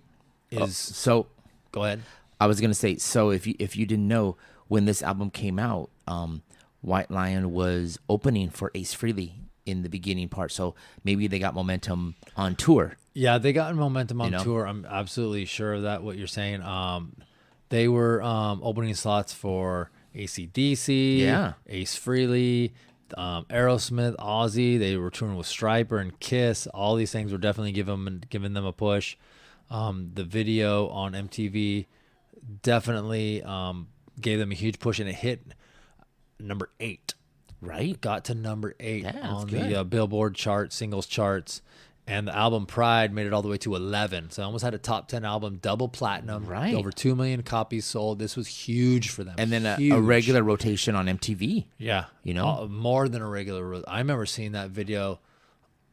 is So go ahead. I was gonna say, so if you didn't know, when this album came out, White Lion was opening for Ace Frehley in the beginning part. So maybe they got momentum on tour. Yeah, they got momentum on You know? tour. I'm absolutely sure of that. What you're saying. They were opening slots for AC/DC, Yeah. Ace Frehley, Aerosmith, Ozzy. They were touring with Stryper and Kiss. All these things were definitely giving them a push. The video on MTV definitely gave them a huge push, and it hit number 8. Right? Got to number 8 Yeah, that's on good. the Billboard chart, singles charts. And the album Pride made it all the way to 11. So I almost had a top 10 album, double platinum, Right. over 2 million copies sold. This was huge for them. And then a Huge. regular rotation on MTV. Yeah. You know? More than a regular. I remember seeing that video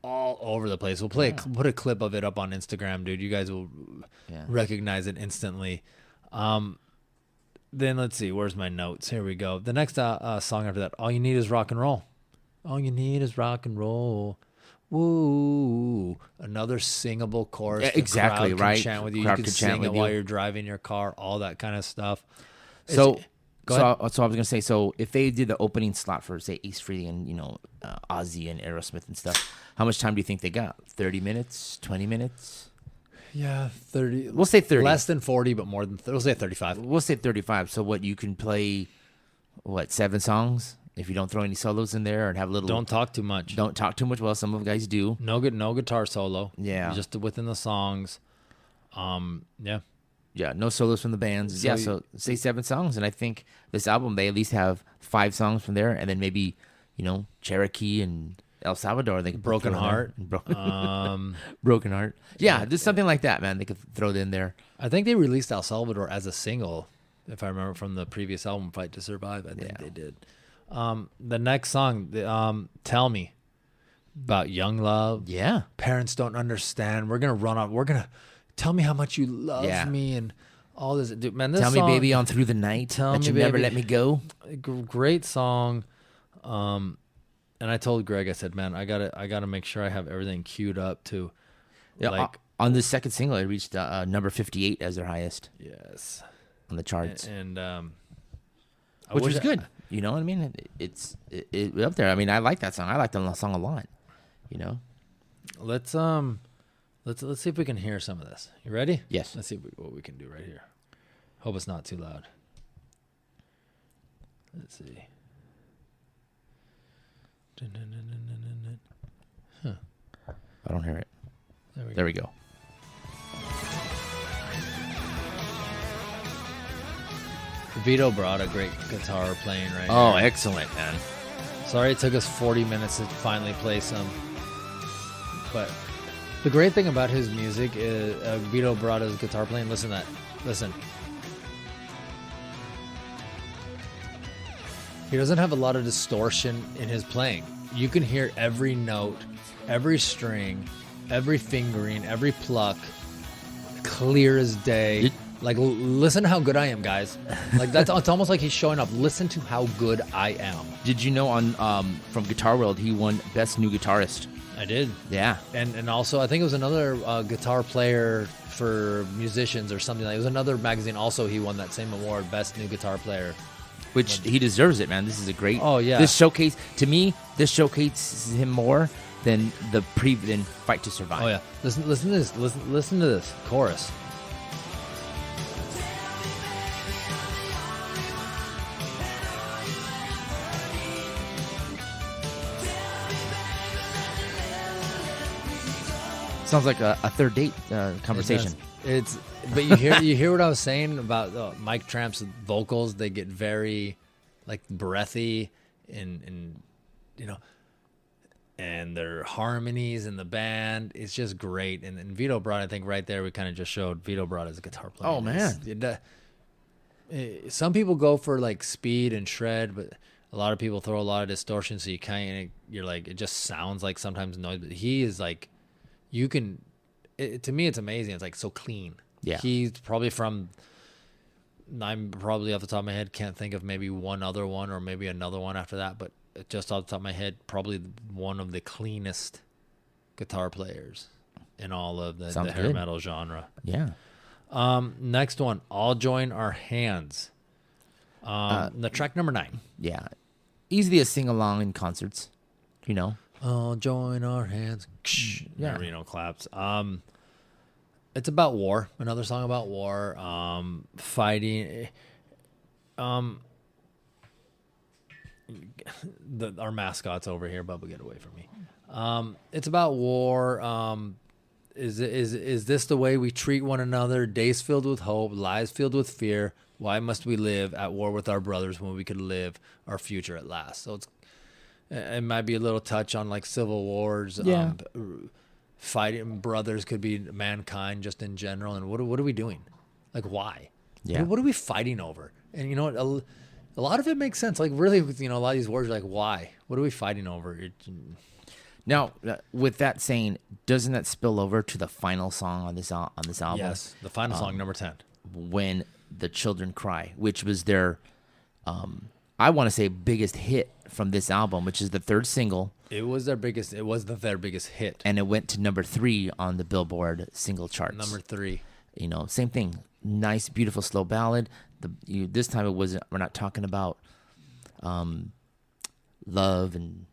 all over the place. We'll put a clip of it up on Instagram, dude. You guys will Yeah. recognize it instantly. Then let's see. Where's my notes? Here we go. The next song after that, All You Need Is Rock and Roll. All you need is rock and roll. Woo! Another singable chorus. Yeah, The exactly, crowd can right. chant with you. Crowd You can can chant sing it with while you. you're driving your car. All that kind of stuff. So, Go so, ahead. so I was gonna say, so if they did the opening slot for say Ace Frehley and Ozzy and Aerosmith and stuff, how much time do you think they got? 30 minutes, 20 minutes? Yeah, 30. We'll say 30. Less than 40, but more than. We'll say 35. We'll say 35. So what you can play, 7 songs if you don't throw any solos in there and have a little. Don't talk too much. Don't talk too much. Well, some of guys do. No guitar solo. Yeah. Just within the songs. Yeah. Yeah, no solos from the bands. So say 7 songs, and I think this album they at least have 5 songs from there, and then maybe Cherokee and El Salvador. They could Broken Heart. Broken Heart. Yeah, just something like that, man. They could throw it in there. I think they released El Salvador as a single, if I remember from the previous album, Fight to Survive. I think they did. The next song, Tell Me, about young love. Yeah. Parents don't understand. We're gonna run out. We're gonna tell me how much you love me and all this. Dude, man, this Tell song, me, baby, on Through the Night. Tell that me, you baby. never let me go. Great song. And I told Greg, I said, man, I gotta make sure I have everything queued up to. Yeah. Like on the second single, it reached number 58 as their highest. Yes. On the charts. And which was good. You know what I mean? It's up there. I mean, I like that song. I like the song a lot. Let's see if we can hear some of this. You ready? Yes. Let's see what we can do right here. Hope it's not too loud. Let's see. Huh. I don't hear it. There we go. Vito Bratta, great guitar playing right Oh, here. excellent, man. Sorry it took us 40 minutes to finally play some. But the great thing about his music is Vito Bratta's guitar playing. Listen to that. Listen. He doesn't have a lot of distortion in his playing. You can hear every note, every string, every fingering, every pluck, clear as day. Like, listen to how good I am, guys. Like, it's almost like he's showing up. Listen to how good I am. Did you know on from Guitar World he won Best New Guitarist? I did. Yeah. And also, I think it was another guitar player for musicians or something like that. It was another magazine. Also, he won that same award, Best New Guitar Player. Which he deserves it, man. This is a great. Oh yeah. This showcase to me. This showcases him more than than Fight to Survive. Oh yeah. Listen to this. Listen to this chorus. Sounds like a third date conversation. But you hear what I was saying about Mike Tramp's vocals. They get very like breathy and and their harmonies in the band. It's just great. And Vito Bratta, I think right there we kind of just showed Vito Bratta's guitar playing. Oh man. Some people go for like speed and shred, but a lot of people throw a lot of distortion, so you're like, it just sounds like sometimes noise. But he is like, to me it's amazing. It's like so clean. Yeah. He's probably I'm probably off the top of my head can't think of maybe one other one or maybe another one after that, but just off the top of my head, probably one of the cleanest guitar players in all of the hair metal genre. Yeah. Next one, All Join Our Hands. The track number 9. Yeah. Easily a sing along in concerts, All join our hands. Yeah. Claps. It's about war. Another song about war. Fighting. Our mascot's over here. Bubba, get away from me. It's about war. Is this the way we treat one another? Days filled with hope, lives filled with fear. Why must we live at war with our brothers when we could live our future at last? So it might be a little touch on like civil wars. Yeah. Fighting brothers could be mankind just in general. And what are we doing? Like, why? Yeah. What are we fighting over? And you know what? A lot of it makes sense. Like, really, a lot of these wars are like, why? What are we fighting over? Now, with that saying, doesn't that spill over to the final song on this album? Yes, the final song, number 10. When the Children Cry, which was their, I want to say, biggest hit from this album, which is the third single. It was their biggest hit. And it went to number 3 on the Billboard single charts. Number 3. Same thing. Nice, beautiful, slow ballad. This time we're not talking about love and,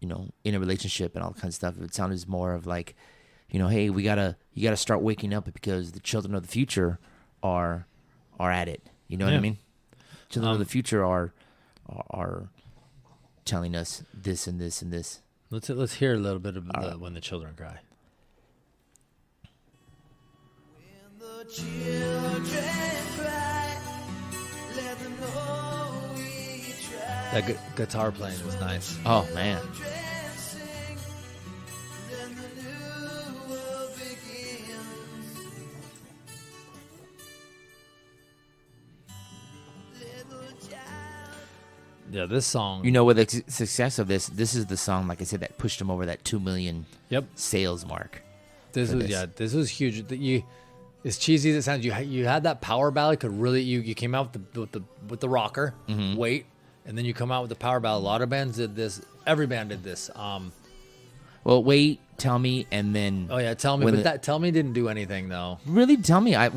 in a relationship and all kinds of stuff. It sounded more of like, hey, you gotta start waking up because the children of the future are at it. You know what I mean? Children of the future are telling us this and this and this. Let's hear a little bit of When the Children Cry. When the That guitar playing was nice. Oh man. Yeah, this song. You know, with the success of this is the song, like I said, that pushed him over that 2 million sales mark. This was huge. As cheesy as it sounds, you had that power ballad. Could really you came out with the rocker, Wait, and then you come out with the power ballad. A lot of bands did this. Every band did this. Well, Wait, Tell Me, and then Tell Me. But Tell Me didn't do anything though. Really, Tell Me. It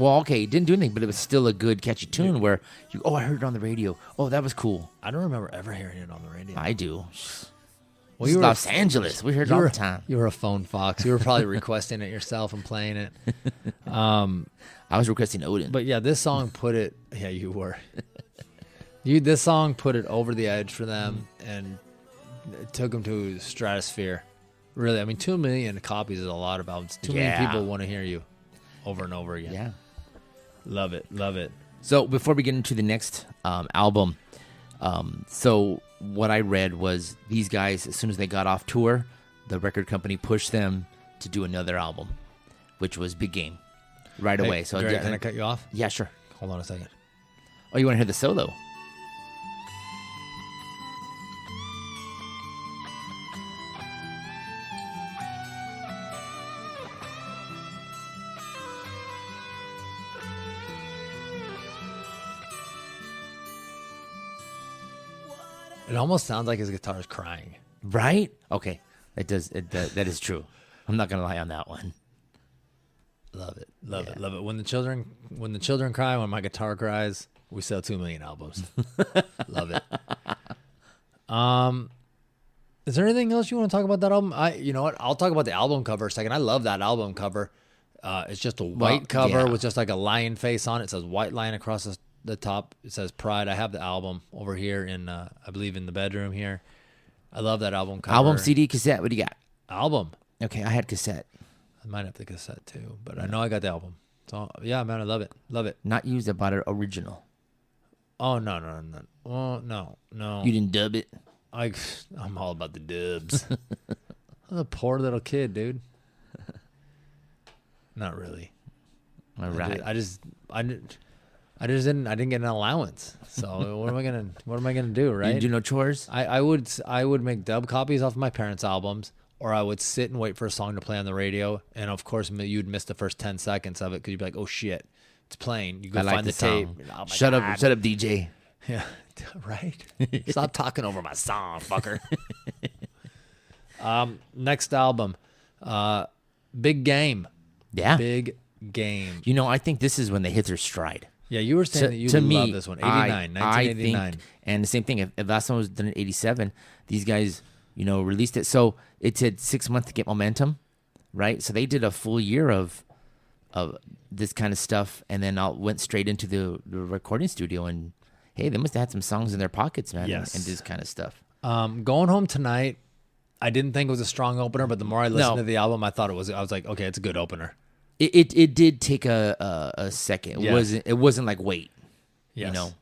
didn't do anything, but it was still a good catchy tune. Where I heard it on the radio. Oh, that was cool. I don't remember ever hearing it on the radio. I do. Well, you were Los Angeles. We heard it all the time. You were a phone fox. You were probably requesting it yourself and playing it. I was requesting Odin. But yeah, this song put it. Yeah, you were. This song put it over the edge for them, and it took them to stratosphere. Really, I mean, 2 million copies is a lot of albums. Too many people want to hear you over and over again. Yeah. Love it. Love it. So before we get into the next album, so what I read was these guys, as soon as they got off tour, the record company pushed them to do another album, which was Big Game, right away. So Greg, can I cut you off? Yeah, sure. Hold on a second. Oh, you want to hear the solo? It almost sounds like his guitar is crying. Right? Okay. It does. That is true. I'm not going to lie on that one. Love it. Love it. When the children cry, when my guitar cries, we sell 2 million albums. Love it. Is there anything else you want to talk about that album? You know what? I'll talk about the album cover a second. I love that album cover. It's just a white cover with just like a lion face on it. It says white line across the top. It says Pride. I have the album over here in, I believe, in the bedroom here. I love that album cover. Album, CD, cassette. What do you got? Album. Okay, I had cassette. I might have the cassette too, but I know I got the album. So yeah, man, I love it. Love it. Not used. I bought it original. Oh no. Oh no. You didn't dub it. I'm all about the dubs. I'm a poor little kid, dude. Not really. All right. I didn't get an allowance. So what am I gonna do, right? You do no chores? I would make dub copies off my parents' albums, or I would sit and wait for a song to play on the radio, and of course you'd miss the first 10 seconds of it because you'd be like, oh shit, it's playing. You go find the tape. Oh, shut up, DJ. Yeah, right. Stop talking over my song, fucker. Next album, Big Game. Yeah, Big Game. You know, I think this is when they hit their stride. Yeah, you were saying that you love this one. 1989. I think, and the same thing. If last one was done in 87, these guys, released it. So it took 6 months to get momentum, right? So they did a full year of this kind of stuff, and then went straight into the recording studio. And hey, they must have had some songs in their pockets, man. Yes. And this kind of stuff. Going Home Tonight, I didn't think it was a strong opener, but the more I listened to the album, I thought it was. I was like, okay, it's a good opener. It did take a second. It wasn't like wait. Yes.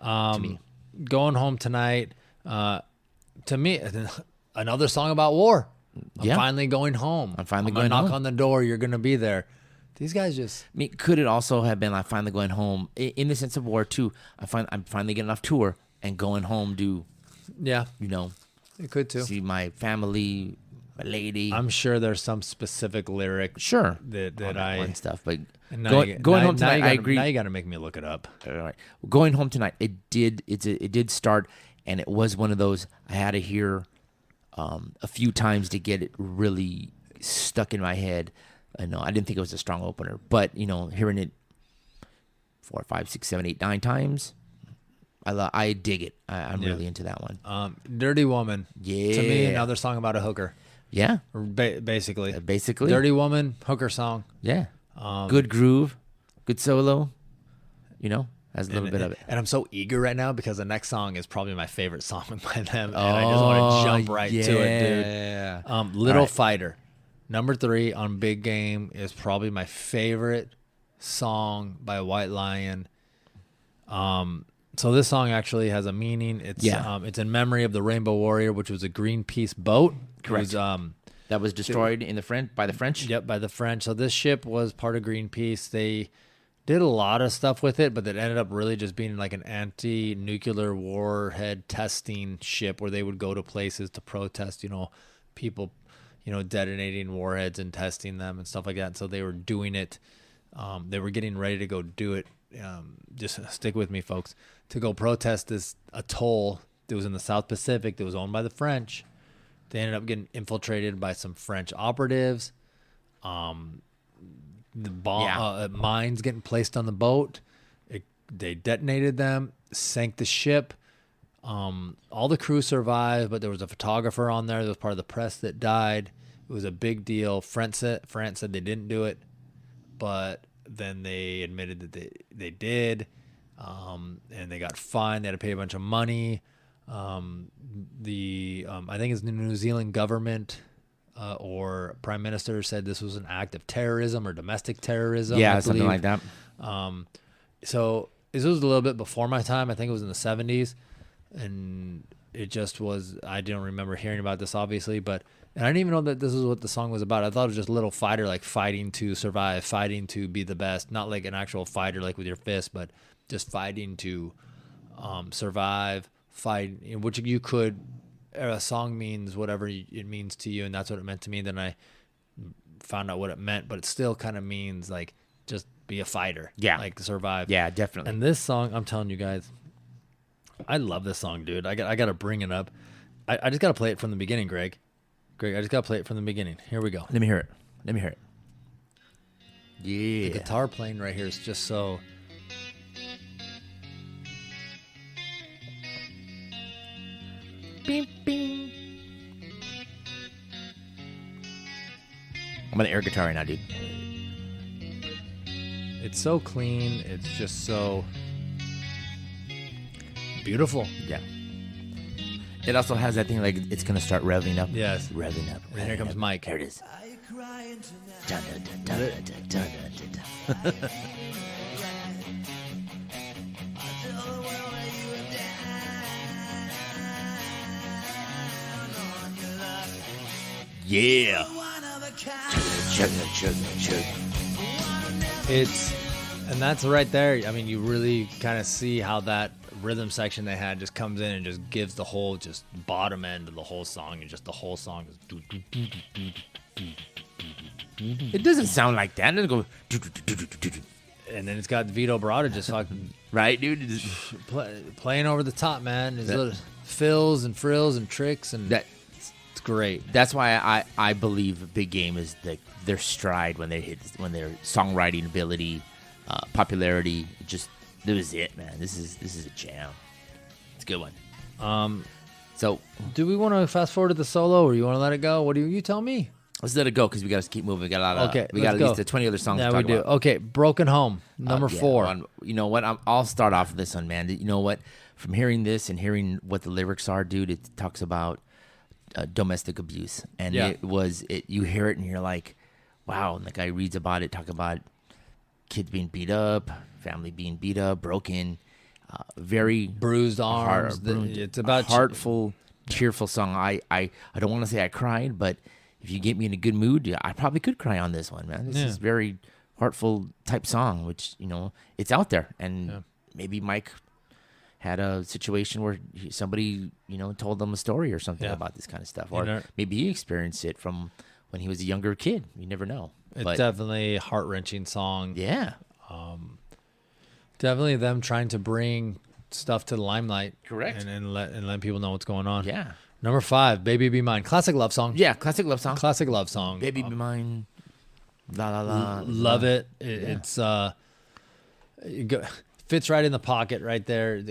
To me. Going Home Tonight, to me, another song about war. I'm finally going home. I'm going knock home. on the door. You're gonna be there. These guys just. I mean, could it also have been like finally going home in the sense of war too? I'm finally getting off tour and going home to. Yeah. It could too. See my family. My lady. I'm sure there's some specific lyric. Sure. That I and stuff, but going home tonight. I agree. Now you got to make me look it up. All right. Going Home Tonight. It did start, and it was one of those I had to hear a few times to get it really stuck in my head. I didn't think it was a strong opener, but hearing it 4, 5, 6, 7, 8, 9 times. I dig it. I'm really into that one. Dirty Woman. Yeah. To me, another song about a hooker. Yeah. Basically. Dirty Woman, hooker song. Yeah. Good groove, good solo. Has a little bit of it. And I'm so eager right now because the next song is probably my favorite song by them. And I just want to jump right to it, dude. Little Fighter. Number 3 on Big Game is probably my favorite song by White Lion. So this song actually has a meaning. It's in memory of the Rainbow Warrior, which was a Greenpeace boat. Correct. It was, that was destroyed by the French. Yep, by the French. So this ship was part of Greenpeace. They did a lot of stuff with it, but it ended up really just being like an anti-nuclear warhead testing ship where they would go to places to protest, people, detonating warheads and testing them and stuff like that. And so they were doing it. They were getting ready to go do it. Just stick with me, folks, to go protest this atoll that was in the South Pacific that was owned by the French. They ended up getting infiltrated by some French operatives. The mines getting placed on the boat. They detonated them, sank the ship. All the crew survived, but there was a photographer on there that was part of the press that died. It was a big deal. France said they didn't do it, but then they admitted that they did, and they got fined. They had to pay a bunch of money. I think it's the New Zealand government or prime minister said this was an act of terrorism or domestic terrorism. Yeah, something like that. So this was a little bit before my time. I think it was in the 70s, and it just was. I don't remember hearing about this, obviously, and I didn't even know that this is what the song was about. I thought it was just a little fighter, like fighting to survive, fighting to be the best, not like an actual fighter, like with your fist, but just fighting to survive, fight, which you could. A song means whatever it means to you, and that's what it meant to me. Then I found out what it meant, but it still kind of means like just be a fighter, like survive. Yeah, definitely. And this song, I'm telling you guys, I love this song, dude. I got to bring it up. I just got to play it from the beginning, Greg. I just got to play it from the beginning. Here we go. Let me hear it. Yeah. The guitar playing right here is just so. Bing, bing. I'm on the air guitar right now, dude. It's so clean. It's just so beautiful. Yeah. It also has that thing like it's gonna start revving up. Yes. Revving up. And here comes Mike. Here it is. Yeah. And that's right there. I mean, you really kind of see how that rhythm section they had just comes in and just gives the whole just bottom end of the whole song, and just the whole song is. It doesn't sound like that. It doesn't go. And then it's got Vito Bratta just fucking right, dude. Playing over the top, man. His little fills and frills and tricks, and that. It's great. That's why I believe Big Game is their stride when their songwriting ability, popularity. Just that was it, man. This is a jam. It's a good one. So do we want to fast forward to the solo, or you want to let it go? What do you tell me? Let's let it go because we got to keep moving. We got a lot of. Okay, we got at least 20 other songs. Yeah, to talk we do. about. Okay, Broken Home, number 4. You know what? I'll start off with this one, man. You know what? From hearing this and hearing what the lyrics are, dude, it talks about domestic abuse, and you hear it and you're like, wow. And the guy reads about it, talk about kids being beat up, family being beat up, broken, very bruised arms. It's about heartful, tearful song. I don't want to say I cried, but if you get me in a good mood, I probably could cry on this one, man. This is very heartful type song, which it's out there, and maybe Mike had a situation where somebody, told them a story or something about this kind of stuff. Or maybe he experienced it from when he was a younger kid. You never know. It's definitely a heart-wrenching song. Yeah. Definitely them trying to bring stuff to the limelight. Correct. And let people know what's going on. Yeah. Number 5, Baby Be Mine. Classic love song. Yeah, classic love song. Classic love song. Baby Be Mine. La la la. Love it. It's fits right in the pocket right there.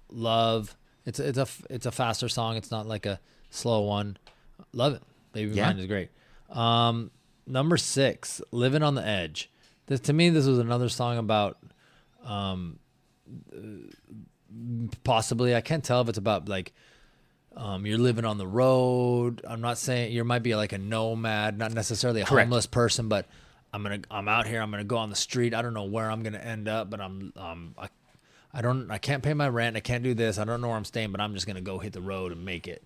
Love. It's a faster song. It's not like a slow one. Love it. Baby Be Mine is great. Number 6, Living on the Edge. To me, this was another song about possibly, I can't tell if it's about like you're living on the road. I'm not saying you might be like a nomad, not necessarily a homeless person, but I'm out here. I'm gonna go on the street. I don't know where I'm gonna end up, but I can't pay my rent. I can't do this. I don't know where I'm staying, but I'm just gonna go hit the road and make it.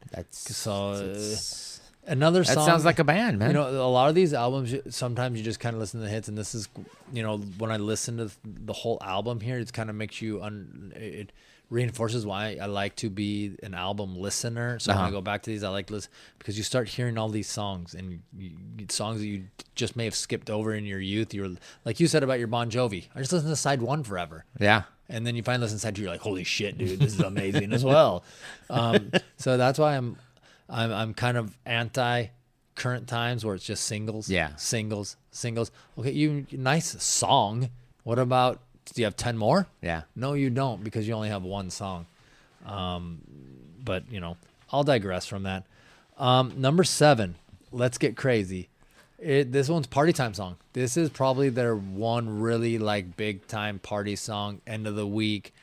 Another song. That sounds like a band, man. You know, a lot of these albums, sometimes you just kind of listen to the hits, and this is, you know, when I listen to the whole album here, it kind of makes you, it reinforces why I like to be an album listener. So when I go back to these, I like to listen, because you start hearing all these songs, and songs that you just may have skipped over in your youth. You're like you said about your Bon Jovi. I just listened to side one forever. Yeah. And then you finally listen to side two, you're like, holy shit, dude, this is amazing as well. So that's why I'm kind of anti current times where it's just singles. Yeah. Singles. Okay, nice song. What about, do you have 10 more? Yeah. No, you don't, because you only have one song. But, you know, I'll digress from that. Number 7, Let's Get Crazy. This one's party time song. This is probably their one really like big time party song. End of the week.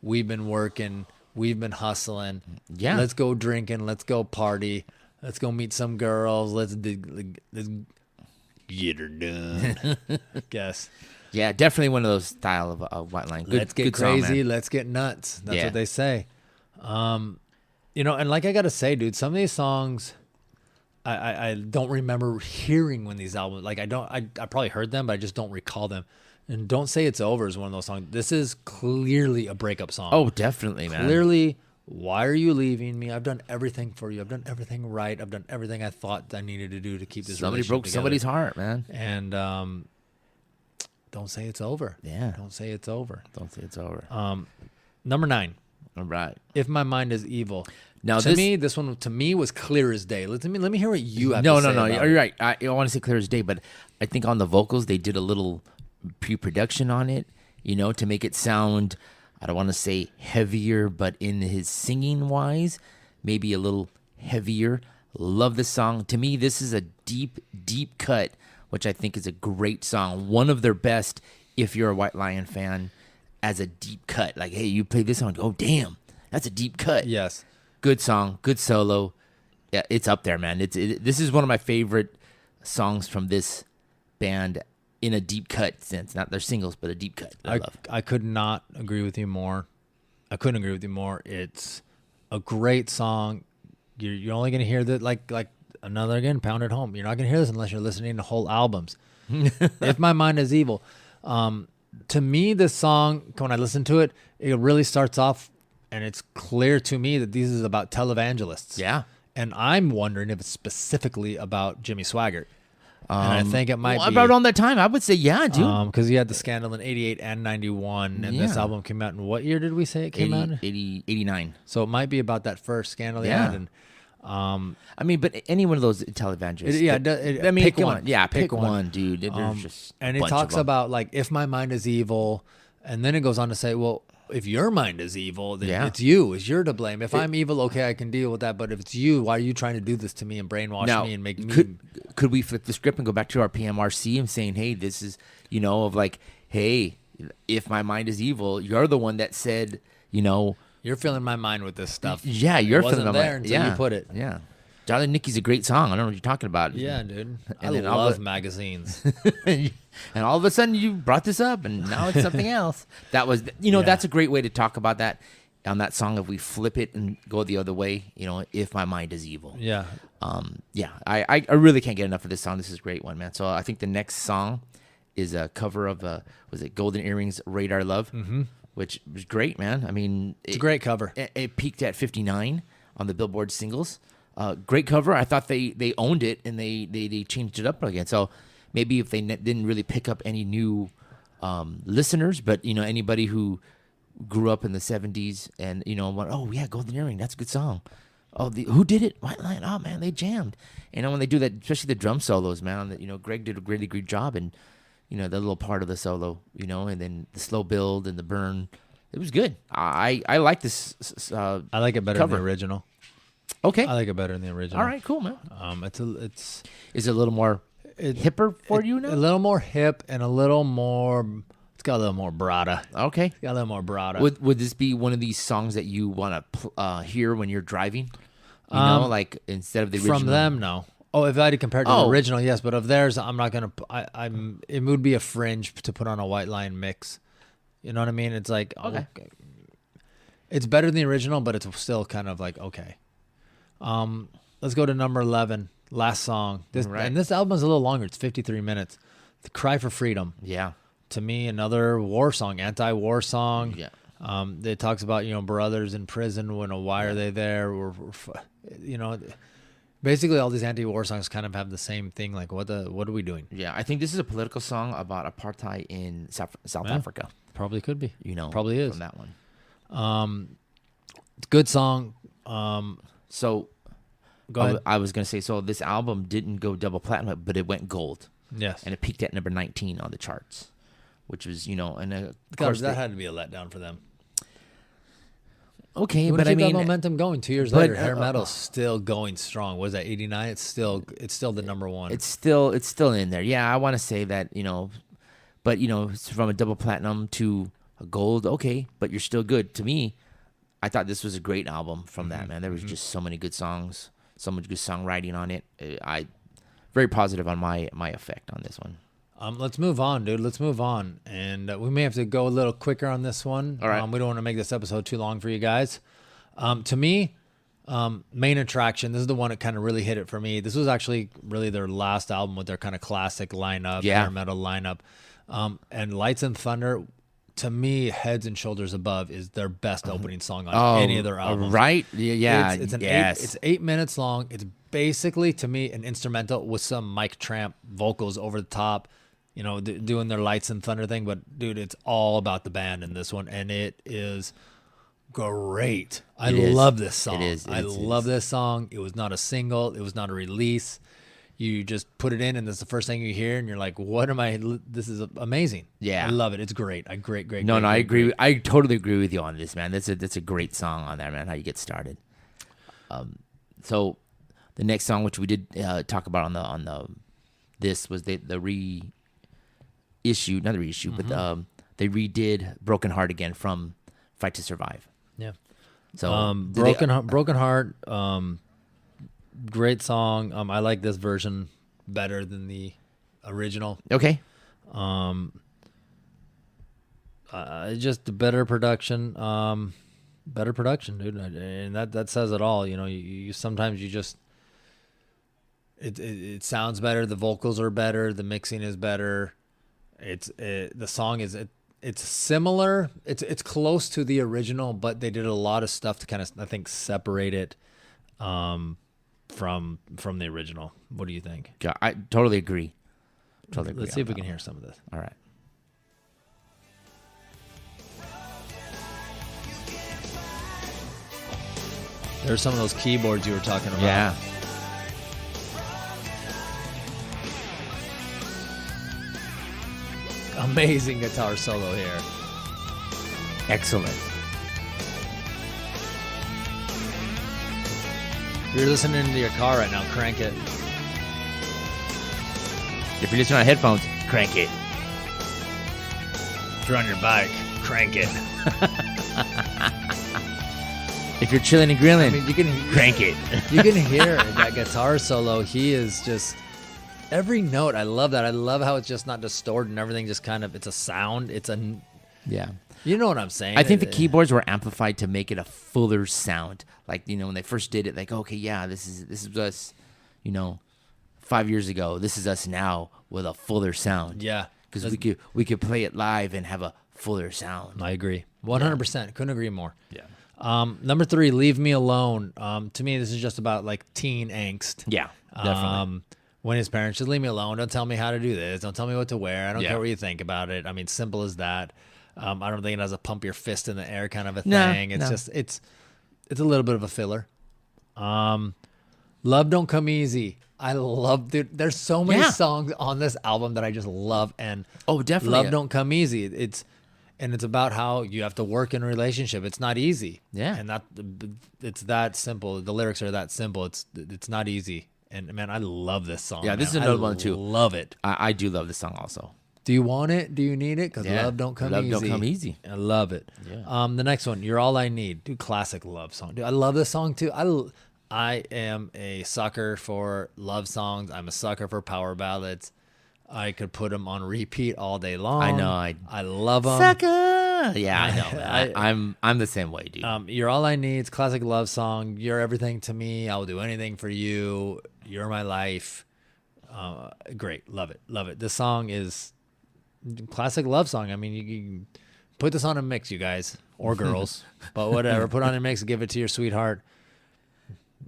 We've been working. We've been hustling. Yeah. Let's go drinking. Let's go party. Let's go meet some girls. Let's get her done. Guess. Yeah, definitely one of those style of white line. Let's get crazy. Song, let's get nuts. That's what they say. You know, and like I gotta say, dude, some of these songs, I don't remember hearing when these albums. Like I probably heard them, but I just don't recall them. And Don't Say It's Over is one of those songs. This is clearly a breakup song. Oh, definitely, man. Clearly, why are you leaving me? I've done everything for you. I've done everything right. I've done everything I thought I needed to do to keep this Somebody broke together. Somebody's heart, man. And don't say it's over. Yeah. Don't say it's over. Don't say it's over. Number 9. All right. If My Mind Is Evil. Now this one to me was clear as day. Let me hear what you have no, to say. No, about you're it. right. I want to say clear as day, but I think on the vocals they did a little pre-production on it, you know, to make it sound, I don't want to say heavier, but in his singing wise, maybe a little heavier. Love the song. To me, this is a deep, deep cut, which I think is a great song. One of their best, if you're a White Lion fan, as a deep cut. Like, hey, you play this song, oh, damn, that's a deep cut. Yes. Good song, good solo. Yeah, it's up there, man. This is one of my favorite songs from this band in a deep cut sense. Not their singles, but a deep cut. I love. I could not agree with you more. I couldn't agree with you more. It's a great song. You're only going to hear that like another, again, pound it home. You're not going to hear this unless you're listening to whole albums. If My Mind Is Evil. To me, this song, when I listen to it, it really starts off, and it's clear to me that this is about televangelists. Yeah. And I'm wondering if it's specifically about Jimmy Swaggart. And I think it might be about on that time. I would say, yeah, dude. Because he had the scandal in 88 and 91, and this album came out in what year did we say it came out? 89. So it might be about that first scandal he had. And, I mean, but any one of those televangelists. I mean, pick come one. on. Yeah, pick one, dude. There's just and a it bunch talks of them. about, like, if my mind is evil, and then it goes on to say, well, if your mind is evil, then it's you. It's you're to blame. If I'm evil, okay, I can deal with that. But if it's you, why are you trying to do this to me and brainwash me and make me... Could we flip the script and go back to our PMRC and saying, hey, this is, you know, of like, hey, if my mind is evil, you're the one that said, you know... You're filling my mind with this stuff. Yeah, you're filling my there mind. until you put it. Yeah. Darling Nikki's a great song. I don't know what you're talking about. Yeah, dude. I then love magazines. And all of a sudden you brought this up and now it's something else. That was, you know, that's a great way to talk about that on that song. If we flip it and go the other way, you know, if my mind is evil. Yeah. I really can't get enough of this song. This is a great one, man. So I think the next song is a cover of, was it Golden Earrings, Radar Love, which was great, man. I mean, it's a great cover. It peaked at 59 on the Billboard singles. Great cover. I thought they owned it and they changed it up again. So maybe if they didn't really pick up any new listeners, but you know, anybody who grew up in the 70s and you know went, oh yeah, Golden Earring, that's a good song. Oh, who did it? White Lion. Oh man, they jammed. You know, when they do that, especially the drum solos, man. That, you know, Gregg did a really great job, and you know, the little part of the solo, you know, and then the slow build and the burn. It was good. I like this. I like it better cover. than the original. Okay. I like it better than the original. All right, cool, man. Is it a little more hipper for you now? A little more hip and a little more. It's got a little more Bratta. Okay. It's got a little more Bratta. Would this be one of these songs that you want to hear when you're driving? You know, like instead of the original. From them, no. Oh, if I had to compare it to the original, yes, but of theirs, I'm not gonna. It would be a fringe to put on a White Line mix. You know what I mean? It's like okay. It's better than the original, but it's still kind of like okay. Let's go to number 11. Last song. And this album is a little longer. It's 53 minutes. The Cry for Freedom. Yeah. To me, another war song, anti-war song. Yeah. It talks about, brothers in prison. Why are they there? Basically all these anti-war songs kind of have the same thing. Like, what are we doing? Yeah, I think this is a political song about apartheid in South Africa. Probably could be. Probably is. From that one. Good song. So, go ahead. I was going to say, so this album didn't go double platinum, but it went gold. Yes. And it peaked at number 19 on the charts, which was, and of course that had to be a letdown for them. Okay, but I mean, that momentum going 2 years later, hair metal's still going strong. Was that 89? It's still the number one. It's still in there. Yeah, I want to say that, but it's from a double platinum to a gold. Okay, but you're still good. To me, I thought this was a great album from that, man. There was just so many good songs, so much good songwriting on it. I very positive on my effect on this one. Let's move on, dude. Let's move on. And we may have to go a little quicker on this one. All right. We don't want to make this episode too long for you guys. To me, Main Attraction, this is the one that kind of really hit it for me. This was actually really their last album with their kind of classic lineup, hair metal lineup. And Lights and Thunder, to me, Heads and Shoulders Above is their best opening song on any of their albums. Right? Yeah. It's 8 minutes long. It's basically, to me, an instrumental with some Mike Tramp vocals over the top. Doing their Lights and Thunder thing, but dude, it's all about the band in this one, and it is great. I love this song. I love this song. It was not a single. It was not a release. You just put it in, and that's the first thing you hear, and you're like, "What am I? This is amazing." Yeah, I love it. It's great. Great. I agree. I totally agree with you on this, man. That's a great song on there, man. How you get started. So the next song, which we did talk about on the this was the reissue, not the reissue, but they redid "Broken Heart" again from "Fight to Survive." Yeah. So Broken Heart. Great song. I like this version better than the original. Okay. Just the better production. Dude, and that says it all. You sometimes you just it sounds better. The vocals are better. The mixing is better. The song is it's similar. It's close to the original, but they did a lot of stuff to kind of, I think, separate it from the original. What do you think? Yeah, I totally agree. Let's see if we can hear some of this. All right. There's some of those keyboards you were talking about. Yeah. Amazing guitar solo here. Excellent. If you're listening to your car right now, crank it. If you're listening on headphones, crank it. If you're on your bike, crank it. If you're chilling and grilling, you can crank it. You can hear that guitar solo. He is just every note. I love that. I love how it's just not distorted and everything. Just kind of, it's a sound. Yeah. You know what I'm saying? I think the keyboards were amplified to make it a fuller sound. Like, when they first did it, like, okay, yeah, this is us, 5 years ago. This is us now with a fuller sound. Yeah. Because we could play it live and have a fuller sound. I agree. 100%. Couldn't agree more. Yeah. Number 3, Leave Me Alone. To me, this is just about like teen angst. Yeah, definitely. When his parents just leave me alone. Don't tell me how to do this. Don't tell me what to wear. I don't care what you think about it. I mean, simple as that. I don't think it has a pump your fist in the air kind of a thing. It's just it's a little bit of a filler. Love Don't Come Easy. I love, dude. There's so many songs on this album that I just love, and definitely Love Don't Come Easy. It's about how you have to work in a relationship. It's not easy. Yeah, and it's that simple. The lyrics are that simple. It's not easy. And man, I love this song. Yeah, this is another one too. Love it. I do love this song also. Do you want it? Do you need it? Because Love Don't Come Easy. Love Don't Come Easy. I love it. Yeah. The next one, You're All I Need. Dude, classic love song. Dude, I love this song too. I am a sucker for love songs. I'm a sucker for power ballads. I could put them on repeat all day long. I know. I love them. Sucker. Yeah, I know. I'm the same way, dude. You're All I Need. It's a classic love song. You're everything to me. I will do anything for you. You're my life. Great. Love it. Love it. This song is classic love song. I mean, you put this on a mix, you guys, or girls, but whatever. Put on a mix, give it to your sweetheart,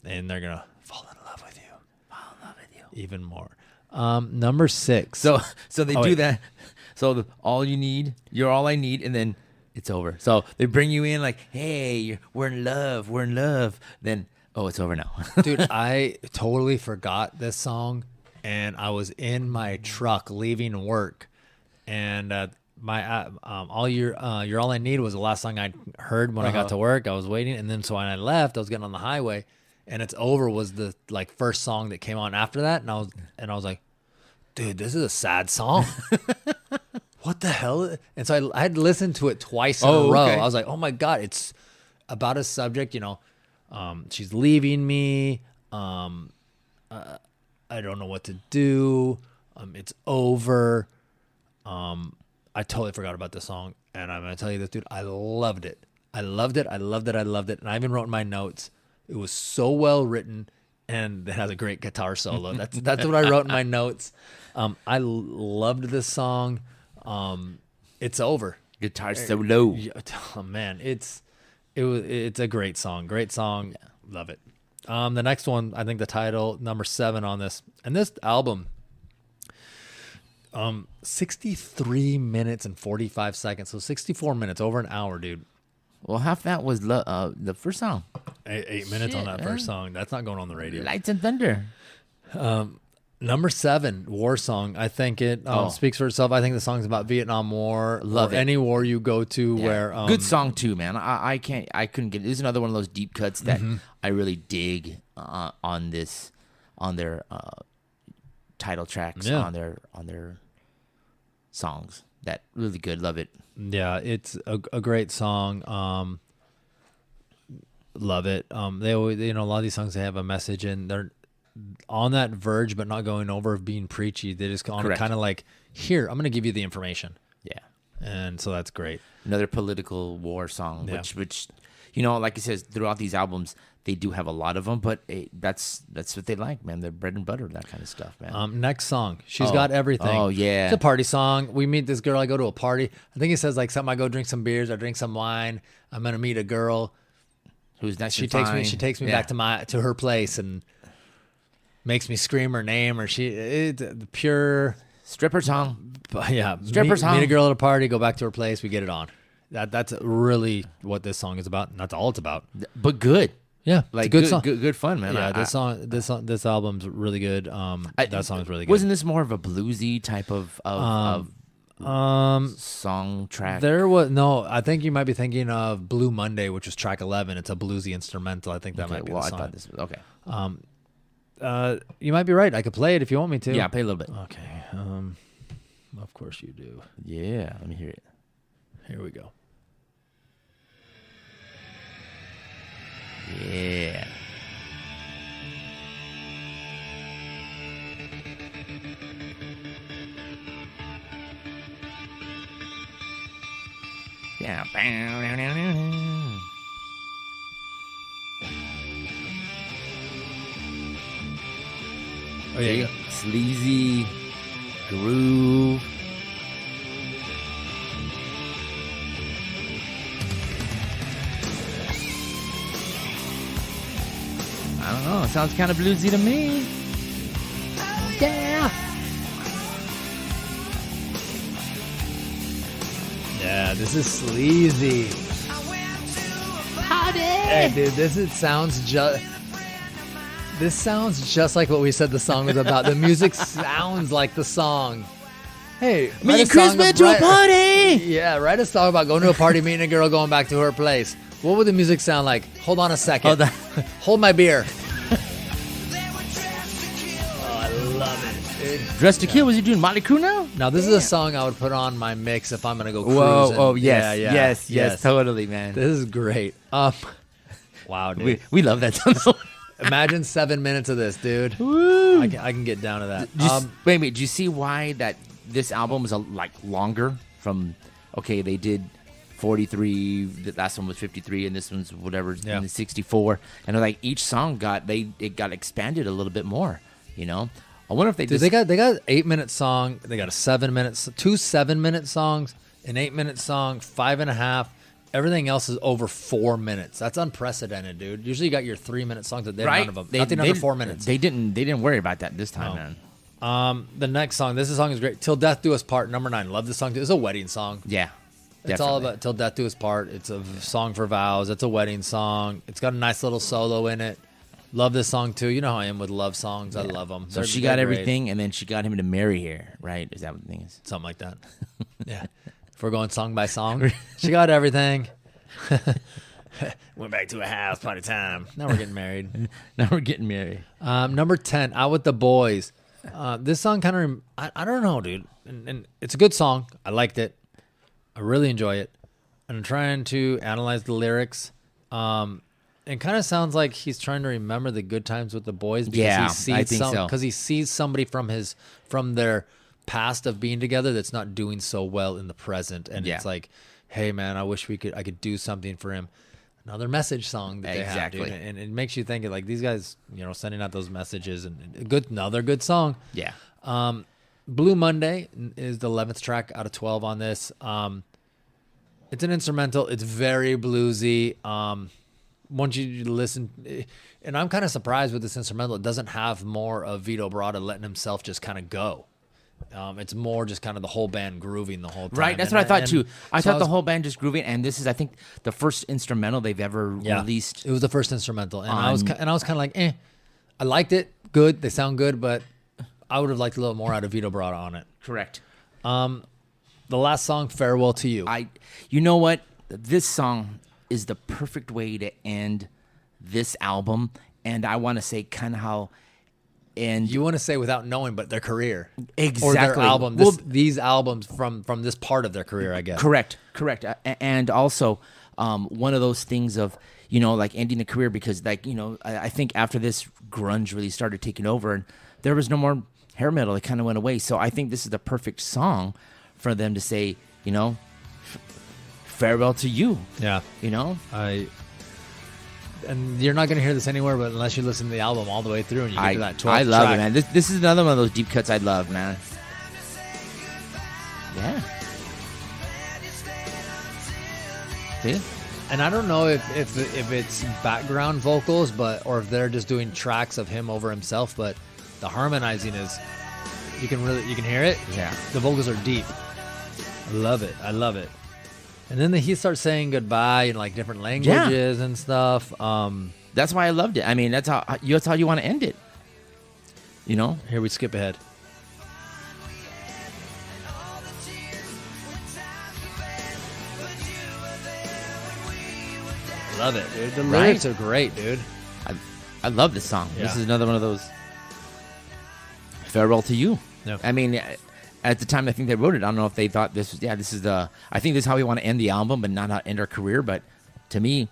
and they're going to fall in love with you. Fall in love with you. Even more. Number 6. So they do that. So all you need, you're all I need, and then it's over. So they bring you in like, hey, we're in love. We're in love. Then, oh, it's over now. Dude, I totally forgot this song, and I was in my truck leaving work, and my you're all I need was the last song I heard when I got to work. I was waiting, and then so when I left, I was getting on the highway, and It's Over was the like first song that came on after that, and I was like, dude, this is a sad song. What the hell? And so I had listened to it twice in a row. Okay. I was like, oh my God, it's about a subject, she's leaving me. I don't know what to do. It's over. I totally forgot about this song. And I'm going to tell you this, dude, I loved it. I loved it. And I even wrote in my notes, it was so well written. And it has a great guitar solo. That's what I wrote in my notes. I loved this song. It's Over. Guitar solo. Oh man, it's a great song. Great song. Yeah. Love it. The next one, I think the title number 7 on this, and this album, 63 minutes and 45 seconds. So 64 minutes, over an hour, dude. Well, half that was the first song. 8 minutes on that first song. That's not going on the radio. Lights and Thunder. Number 7, War Song. I think it speaks for itself. I think the song's about Vietnam War. Love it. Any war you go to where... good song too, man. I couldn't get it. This is another one of those deep cuts that I really dig on their title tracks, on their songs. That really good. Love it. Yeah, it's a great song. Love it. They always, a lot of these songs, they have a message, and they're on that verge, but not going over of being preachy. They just kind of like, here, I'm going to give you the information. Yeah. And so that's great. Another political war song, which like it says, throughout these albums, they do have a lot of them, but that's what they like, man. They're bread and butter, that kind of stuff, man. Next song, She's Got Everything. Oh, yeah. It's a party song. We meet this girl. I go to a party. I think it says like something. I go drink some beers. I drink some wine. I'm going to meet a girl. Who's nice. She takes me back to her place and makes me scream her name, or it's the pure stripper song. Yeah, stripper song. Meet a girl at a party, go back to her place, we get it on. That's really what this song is about, and that's all it's about. But good. Yeah, like it's a good song. Good fun, man. Yeah, this album's really good. That song's really good. Wasn't this more of a bluesy type of song track? There was no. I think you might be thinking of Blue Monday, which was track 11. It's a bluesy instrumental. I think that might be the song. I thought this was okay. You might be right. I could play it if you want me to. Yeah, play a little bit. Okay. Of course you do. Yeah, let me hear it. Here we go. Yeah. Yeah. Oh, yeah, you go. Sleazy groove. I don't know. It sounds kind of bluesy to me. Yeah. Yeah, this is sleazy. Party. Hey, dude, this sounds just like what we said the song was about. The music sounds like the song. Hey, me and Chris went to a party. Yeah, write a song about going to a party, meeting a girl, going back to her place. What would the music sound like? Hold on a second. Hold my beer. Oh, I love it. Dressed to Kill. Was he doing Motley Crue now? Now, this is a song I would put on my mix if I'm going to go cruising. Whoa, oh, yes, yes, totally, man. This is great. Wow, dude. We love that song. Imagine 7 minutes of this, dude. I can get down to that. Wait a minute. Do you see why that this album is like longer? From they did 43. The last one was 53, and this one's whatever in the 64. And like each song got expanded a little bit more. You know, I wonder if they they got 8-minute song. They got a 7-minute, 2 7-minute songs, an 8-minute song, 5.5. Everything else is over 4 minutes. That's unprecedented, dude. Usually you got your 3-minute songs, but none of them. Nothing under 4 minutes. They didn't worry about that this time, man. The next song. This song is great. Till Death Do Us Part, number 9. Love this song too. It's a wedding song. Yeah. It's all about Till Death Do Us Part. It's a song for vows. It's a wedding song. It's got a nice little solo in it. Love this song too. You know how I am with love songs. Yeah. I love them. So she got everything, and then she got him to marry her, right? Is that what the thing is? Something like that. Yeah. If we're going song by song, she got everything. Went back to a house, party time. Now we're getting married. Number 10, Out With the Boys. This song kind of, I don't know, dude. And it's a good song. I liked it. I really enjoy it. And I'm trying to analyze the lyrics. It kind of sounds like he's trying to remember the good times with the boys. Because I think so. Because he sees somebody from their past of being together that's not doing so well in the present. And it's like, hey, man, I wish I could do something for him. Another message song that they have, dude. And it makes you think, like, these guys, sending out those messages. And another good song. Yeah. Blue Monday is the 11th track out of 12 on this. It's an instrumental. It's very bluesy. Once you listen, and I'm kind of surprised with this instrumental, it doesn't have more of Vito Bratta letting himself just kind of go. It's more just kind of the whole band grooving the whole time. Right, that's what I thought too. I thought the whole band just grooving, and this is, I think, the first instrumental they've ever released. It was the first instrumental, and I was kind of like, I liked it, good. They sound good, but I would have liked a little more out of Vito Bratta on it. Correct. The last song, Farewell to You. You know what? This song is the perfect way to end this album, and I want to say kind of how. And you want to say without knowing, but their career, exactly, or their album. These albums from this part of their career, I guess. Correct. And also, one of those things of like ending the career because I think after this grunge really started taking over, and there was no more hair metal. It kind of went away. So I think this is the perfect song for them to say, farewell to you. Yeah. And you're not going to hear this anywhere, but unless you listen to the album all the way through and you get to that 12th I love track. it, man. This is another one of those deep cuts I love, man. Yeah. See? And I don't know if it's background vocals, or if they're just doing tracks of him over himself, but the harmonizing is, you can hear it. Yeah. The vocals are deep. I love it. And then he starts saying goodbye in like different languages and stuff. That's why I loved it. I mean, that's how you want to end it. Here we skip ahead. Love it, dude. The lyrics are great, dude. I love this song. Yeah. This is another one of those. Farewell to You. Yeah. I mean, at the time I think they wrote it, I don't know if they thought this is I think this is how we want to end the album, but not how to end our career. But to me,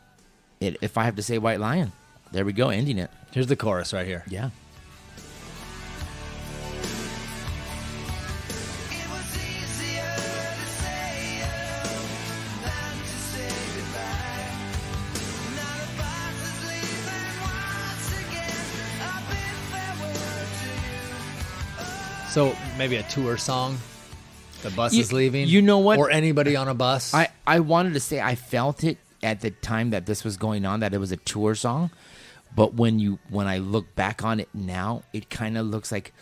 if I have to say White Lion, there we go, ending it. Here's the chorus right here. Yeah. So maybe a tour song. The bus is leaving. You know what? Or anybody on a bus. I wanted to say I felt it at the time that this was going on, that it was a tour song. But when I look back on it now, it kind of looks like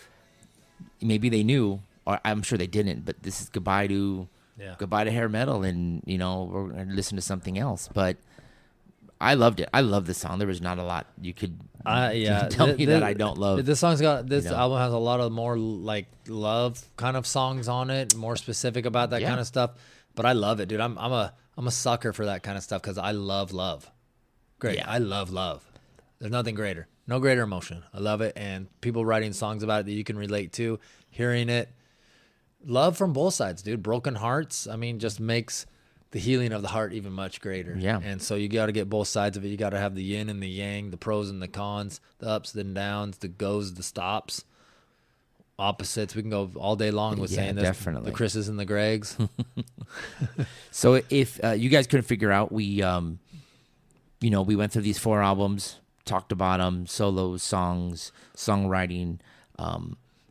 maybe they knew, or I'm sure they didn't, but this is goodbye to hair metal, and we're going to listen to something else. But I loved it. I love this song. There was not a lot you could tell me that I don't love. This album has a lot of more like love kind of songs on it, more specific about that kind of stuff. But I love it, dude. I'm a sucker for that kind of stuff because I love love. Great. Yeah. I love love. There's nothing greater. No greater emotion. I love it. And people writing songs about it that you can relate to, hearing it. Love from both sides, dude. Broken hearts. I mean, just makes the healing of the heart even much greater. Yeah. And so you got to get both sides of it. You got to have the yin and the yang, the pros and the cons, the ups and downs, the goes, the stops, opposites. We can go all day long with saying this. Definitely. The Chris's and the Greggs. So if you guys couldn't figure out, we went through these 4 albums, talked about them, solos, songs, songwriting,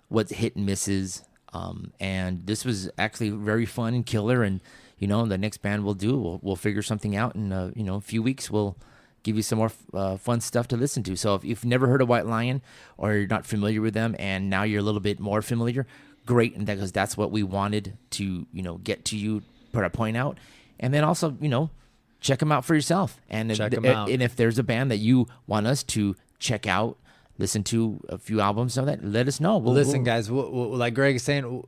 what's hit and misses. And this was actually very fun and killer. And, the next band we'll figure something out in, a few weeks. We'll give you some more fun stuff to listen to. So if you've never heard of White Lion or you're not familiar with them and now you're a little bit more familiar, great. And because that's what we wanted to, get to you, put our point out. And then also, check them out for yourself. And and if there's a band that you want us to check out, listen to a few albums of that, let us know. Guys, like Greg is saying,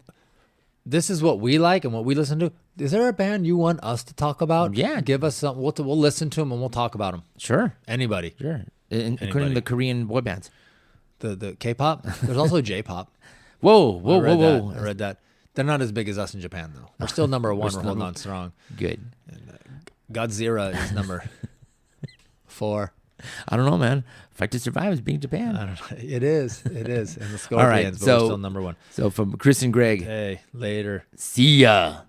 this is what we like and what we listen to. Is there a band you want us to talk about? Yeah. Give us something. We'll listen to them and we'll talk about them. Sure. Anybody. Sure. Including the Korean boy bands. The K-pop. There's also J-pop. Whoa. I read that. They're not as big as us in Japan, though. We're still number 1. We're holding on strong. Good. And, Godzilla is number 4. I don't know, man. Fight to Survive is being Japan. I don't know. It is. And the Scorpions, All right, but we're still number 1. So from Chris and Greg. Hey, later. See ya.